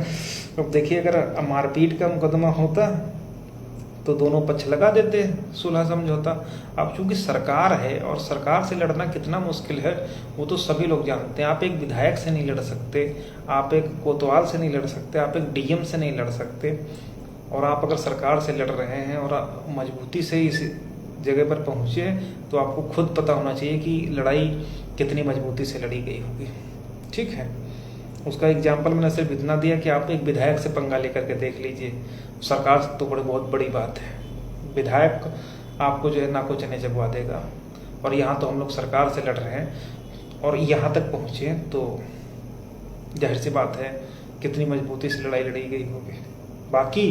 अब देखिए, अगर मारपीट का मुकदमा होता तो दोनों पक्ष लगा देते सुलह समझौता। अब चूंकि सरकार है और सरकार से लड़ना कितना मुश्किल है वो तो सभी लोग जानते हैं। आप एक विधायक से नहीं लड़ सकते, आप एक कोतवाल से नहीं लड़ सकते, आप एक डीएम से नहीं लड़ सकते। और आप अगर सरकार से लड़ रहे हैं और मजबूती से इस जगह पर पहुंचे तो आपको खुद पता होना चाहिए कि लड़ाई कितनी मजबूती से लड़ी गई होगी। ठीक है, उसका एग्जाम्पल मैंने सिर्फ इतना दिया कि आप एक विधायक से पंगा लेकर के देख लीजिए। सरकार तो बहुत बड़ी बात है, विधायक आपको जो है नाको चने चबवा देगा। और यहाँ तो हम लोग सरकार से लड़ रहे हैं और यहाँ तक पहुँचे तो जाहिर सी बात है कितनी मजबूती से लड़ाई लड़ी गई होगी। बाकी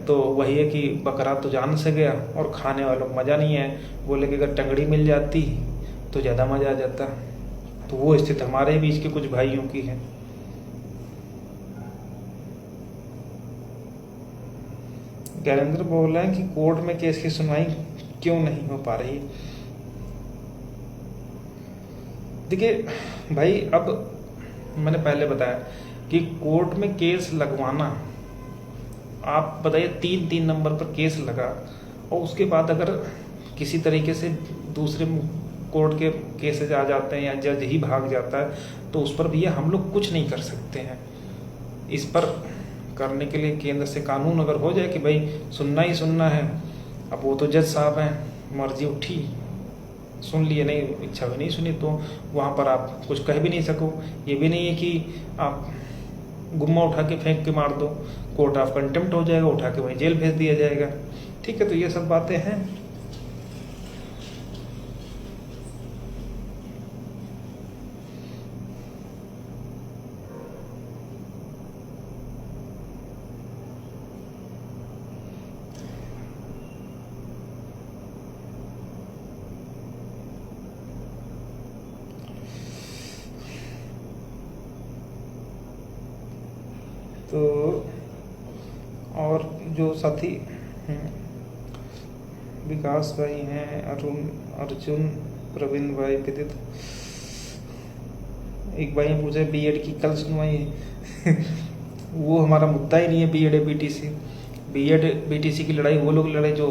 तो वही है कि बकरा तो जान से गया और खाने वालों को मज़ा नहीं है। बोले कि अगर टंगड़ी मिल जाती तो ज़्यादा मज़ा आ जाता। तो वो स्थिति हमारे बीच के कुछ भाइयों की है। ज्ञानेंद्र बोल रहे हैं कि कोर्ट में केस की सुनवाई क्यों नहीं हो पा रही। देखिए भाई, अब मैंने पहले बताया कि कोर्ट में केस लगवाना, आप बताइए 3 नंबर पर केस लगा और उसके बाद अगर किसी तरीके से दूसरे कोर्ट के केसेज आ जाते हैं या जज ही भाग जाता है तो उस पर भी हम लोग कुछ नहीं कर सकते हैं। इस पर करने के लिए केंद्र से कानून अगर हो जाए कि भाई सुनना ही सुनना है, अब वो तो जज साहब हैं, मर्जी उठी सुन लिए, नहीं इच्छा भी नहीं सुनी तो वहाँ पर आप कुछ कह भी नहीं सको। ये भी नहीं है कि आप गुम्मा उठा के फेंक के मार दो, कोर्ट ऑफ कंटेम्प्ट हो जाएगा, उठा के वहीं जेल भेज दिया जाएगा। ठीक है, तो ये सब बातें हैं। तो और जो साथी विकास भाई हैं, अर्जुन, प्रवीण भाई, विदित, एक भाई ने पूछा बीएड की कल सुनवाई है। वो हमारा मुद्दा ही नहीं है। बीएड बीटीसी की लड़ाई वो लोग लड़े जो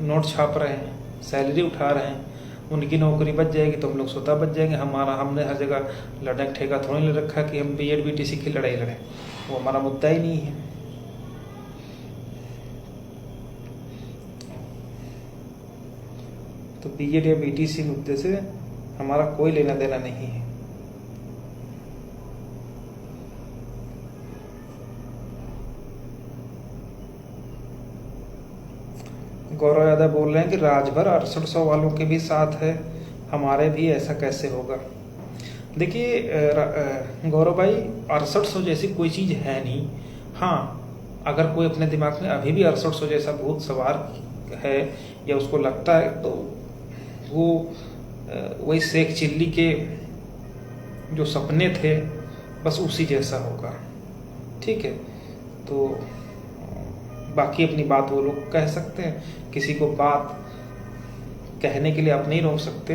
नोट छाप रहे हैं, सैलरी उठा रहे हैं। उनकी नौकरी बच जाएगी तो हम लोग स्वतः बच जाएंगे। हमने हर जगह लड़ने का ठेका थोड़ी ले रखा कि हम बीएड बीटीसी की लड़ाई लड़ें, वो हमारा मुद्दा ही नहीं है। तो बीएड या बीटीसी मुद्दे से हमारा कोई लेना देना नहीं है। गौरव यादव बोल रहे हैं कि राजभर 6800 वालों के भी साथ है, हमारे भी ऐसा कैसे होगा। देखिए गौरव भाई, 6800 जैसी कोई चीज़ है नहीं। हाँ, अगर कोई अपने दिमाग में अभी भी 6800 जैसा भूत सवार है या उसको लगता है तो वो वही शेख चिल्ली के जो सपने थे बस उसी जैसा होगा। ठीक है, तो बाकी अपनी बात वो लोग कह सकते हैं, किसी को बात कहने के लिए आप नहीं रोक सकते।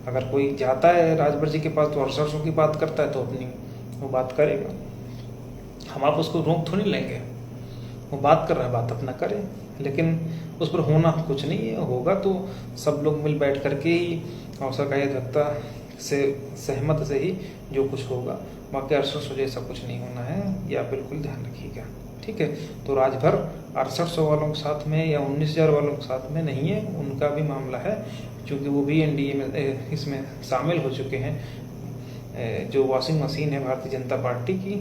अगर कोई जाता है राजभर जी के पास तो 6800 की बात करता है तो अपनी वो बात करेगा, हम आप उसको रोक थोड़ी लेंगे। वो बात कर रहा है, बात अपना करे, लेकिन उस पर होना कुछ नहीं है। होगा तो सब लोग मिल बैठ करके ही अवसर का अध्यक्षता से सहमत से ही जो कुछ होगा। बाकी 6800 जैसा कुछ नहीं होना है, या बिल्कुल ध्यान रखिएगा। ठीक है, तो राजभर 6800 वालों के साथ में या 19,000 वालों के साथ में नहीं है, उनका भी मामला है, क्योंकि वो भी एनडीए में इसमें शामिल हो चुके हैं। जो वॉशिंग मशीन है भारतीय जनता पार्टी की,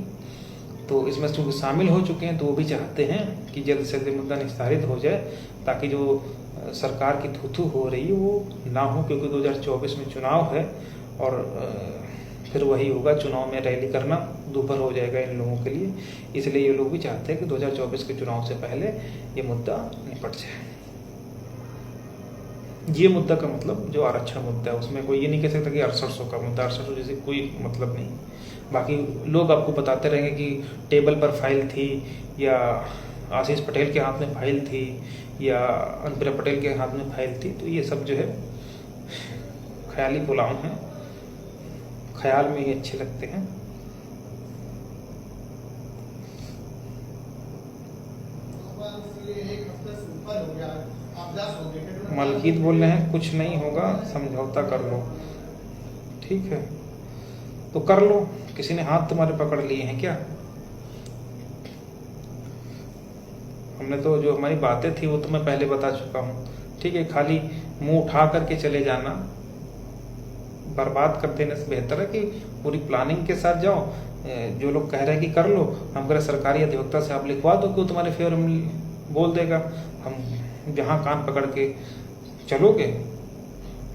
तो इसमें चूँकि शामिल हो चुके हैं तो वो भी चाहते हैं कि जल्द से जल्द मुद्दा निस्तारित हो जाए, ताकि जो सरकार की थू-थू हो रही है वो ना हो। क्योंकि 2024 में चुनाव है और फिर वही होगा, चुनाव में रैली करना दोपहर हो जाएगा इन लोगों के लिए। इसलिए ये लोग भी चाहते हैं कि 2024 के चुनाव से पहले ये मुद्दा निपट जाए। ये मुद्दा का मतलब जो आरक्षण मुद्दा है उसमें कोई ये नहीं कह सकता कि 6800 का मुद्दा, 6800 जैसे कोई मतलब नहीं। बाकी लोग आपको बताते रहेंगे कि टेबल पर फाइल थी, या आशीष पटेल के हाथ में फाइल थी, या अनुप्रिया पटेल के हाथ में फाइल थी। तो ये सब जो है ख्याली पुलाव हैं, ख्याल में ही अच्छे लगते हैं। मलकीत बोल रहे हैं कुछ नहीं होगा, समझौता कर लो। ठीक है तो कर लो, किसी ने हाथ तुम्हारे पकड़ लिए हैं क्या? हमने तो जो हमारी बातें थी वो तो मैं पहले बता चुका हूँ। ठीक है, खाली मुंह उठा करके चले जाना बर्बाद कर देने से बेहतर है कि पूरी प्लानिंग के साथ जाओ। जो लोग कह रहे हैं कि कर लो, हम कह रहे सरकारी अधिवक्ता से आप लिखवा दो कि वो तुम्हारे फेवर में बोल देगा। हम जहाँ कान पकड़ के चलोगे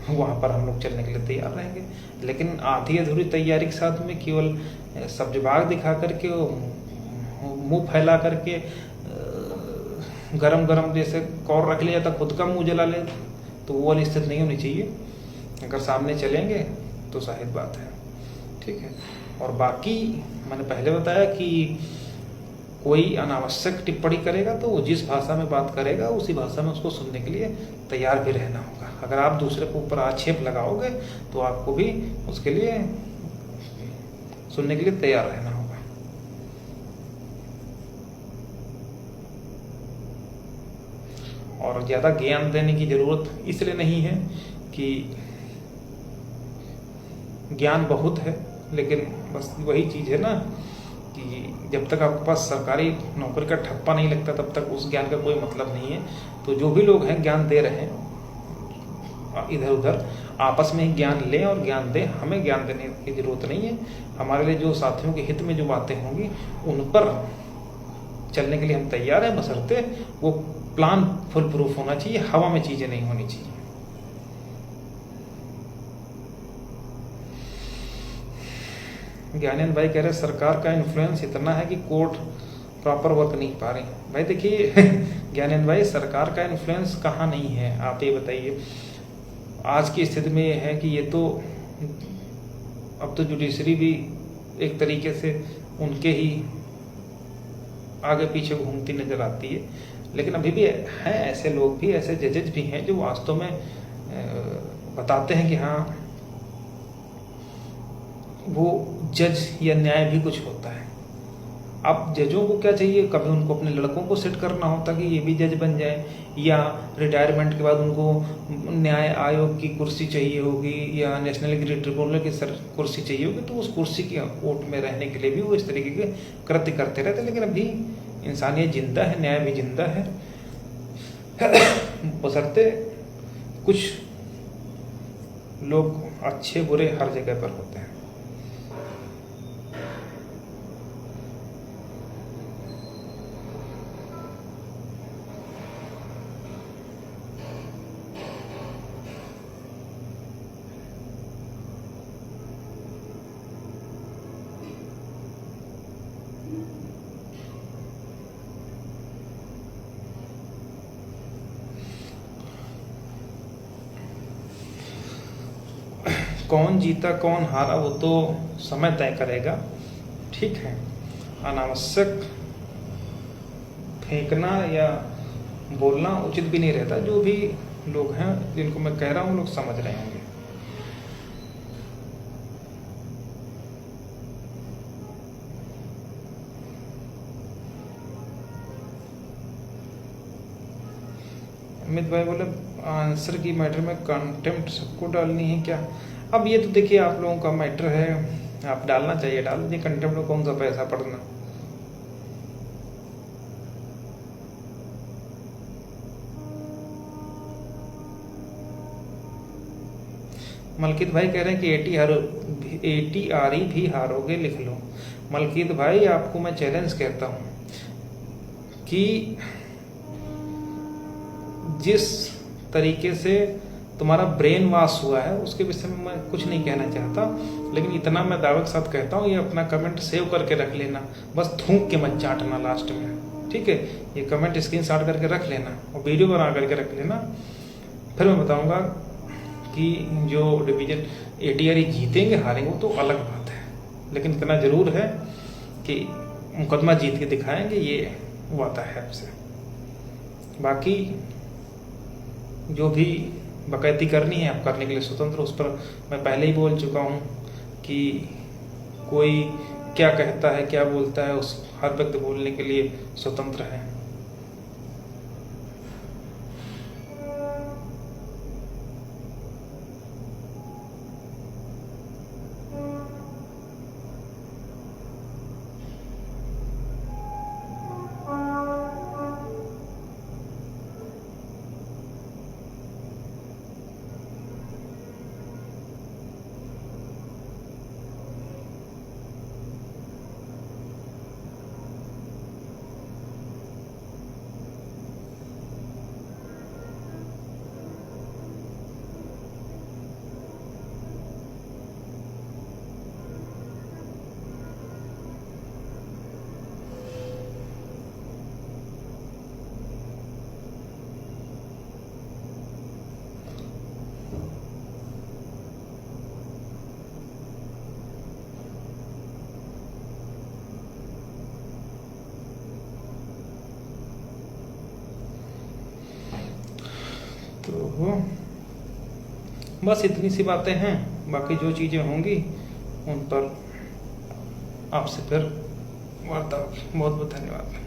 वहाँ पर हम लोग चलने के लिए तैयार रहेंगे। लेकिन आधी अधूरी तैयारी के साथ में केवल सब्ज बाग दिखा करके, मुंह फैला करके, गरम गरम जैसे कौर रख लिया था खुद का मुंह जला ले, तो वो वाली स्थिति नहीं होनी चाहिए। अगर सामने चलेंगे तो जाहिर बात है। ठीक है, और बाकी मैंने पहले बताया कि कोई अनावश्यक टिप्पणी करेगा तो वो जिस भाषा में बात करेगा उसी भाषा में उसको सुनने के लिए तैयार भी रहना होगा। अगर आप दूसरे के ऊपर आक्षेप लगाओगे तो आपको भी उसके लिए सुनने के लिए तैयार रहना होगा। और ज़्यादा ज्ञान देने की जरूरत इसलिए नहीं है कि ज्ञान बहुत है, लेकिन बस वही चीज़ है ना कि जब तक आपके पास सरकारी नौकरी का ठप्पा नहीं लगता तब तक उस ज्ञान का कोई मतलब नहीं है। तो जो भी लोग हैं ज्ञान दे रहे हैं इधर उधर, आपस में ही ज्ञान लें और ज्ञान दें। हमें ज्ञान देने की जरूरत नहीं है। हमारे लिए जो साथियों के हित में जो बातें होंगी उन पर चलने के लिए हम तैयार हैं, बशर्ते वो प्लान फुल प्रूफ होना चाहिए, हवा में चीजें नहीं होनी चाहिए। ज्ञानेंद्र भाई कह रहे सरकार का इन्फ्लुएंस इतना है कि कोर्ट प्रॉपर वर्क नहीं पा रही। भाई देखिए ज्ञानेंद्र भाई, सरकार का इन्फ्लुएंस कहाँ नहीं है, आप ये बताइए। आज की स्थिति में ये है कि ये तो अब तो जुडिशरी भी एक तरीके से उनके ही आगे पीछे घूमती नजर आती है। लेकिन अभी भी हैं ऐसे लोग भी, ऐसे जजेज भी हैं जो वास्तव में बताते हैं कि हाँ वो जज या न्याय भी कुछ होता है। अब जजों को क्या चाहिए, कभी उनको अपने लड़कों को सेट करना होता कि ये भी जज बन जाए, या रिटायरमेंट के बाद उनको न्याय आयोग की कुर्सी चाहिए होगी या नेशनल एग्री ट्रिब्यूनल की कुर्सी चाहिए होगी, तो उस कुर्सी की कोर्ट में रहने के लिए भी वो इस तरीके के कृत्य करते रहते। लेकिन अभी इंसानियत जिंदा है, न्याय भी जिंदा है, बशर्ते कुछ लोग अच्छे बुरे हर जगह पर होते हैं। कौन जीता कौन हारा वो तो समय तय करेगा। ठीक है, अनावश्यक फेंकना या बोलना उचित भी नहीं रहता। जो भी लोग हैं जिनको मैं कह रहा हूँ लोग समझ रहे होंगे। अमित भाई बोले आंसर की मैटर में कंटेम्प्ट सबको डालनी है क्या? अब ये तो देखिए आप लोगों का मैटर है, आप डालना चाहिए डाल दीजिए। कंटेम्प्ट में कौन सा पैसा पड़ना। मलकीत भाई कह रहे हैं कि ATRE भी हारोगे, लिख लो। मलकीत भाई आपको मैं चैलेंज कहता हूं कि जिस तरीके से तुम्हारा ब्रेन वॉश हुआ है उसके विषय में मैं कुछ नहीं कहना चाहता, लेकिन इतना मैं दावे के साथ कहता हूँ, ये अपना कमेंट सेव करके रख लेना, बस थूक के मत चाटना लास्ट में। ठीक है, ये कमेंट स्क्रीनशॉट करके रख लेना और वीडियो बना करके रख लेना। फिर मैं बताऊंगा कि जो डिवीजन ATRE जीतेंगे हारेंगे वो तो अलग बात है, लेकिन इतना जरूर है कि मुकदमा जीत के दिखाएंगे, ये वादा है आपसे। बाकी जो भी बकैती करनी है आप करने के लिए स्वतंत्र, उस पर मैं पहले ही बोल चुका हूँ कि कोई क्या कहता है क्या बोलता है उस हर व्यक्ति बोलने के लिए स्वतंत्र है। तो बस इतनी सी बातें हैं। बाकी जो चीज़ें होंगी उन पर आपसे फिर वार्तालाप। बहुत बहुत धन्यवाद।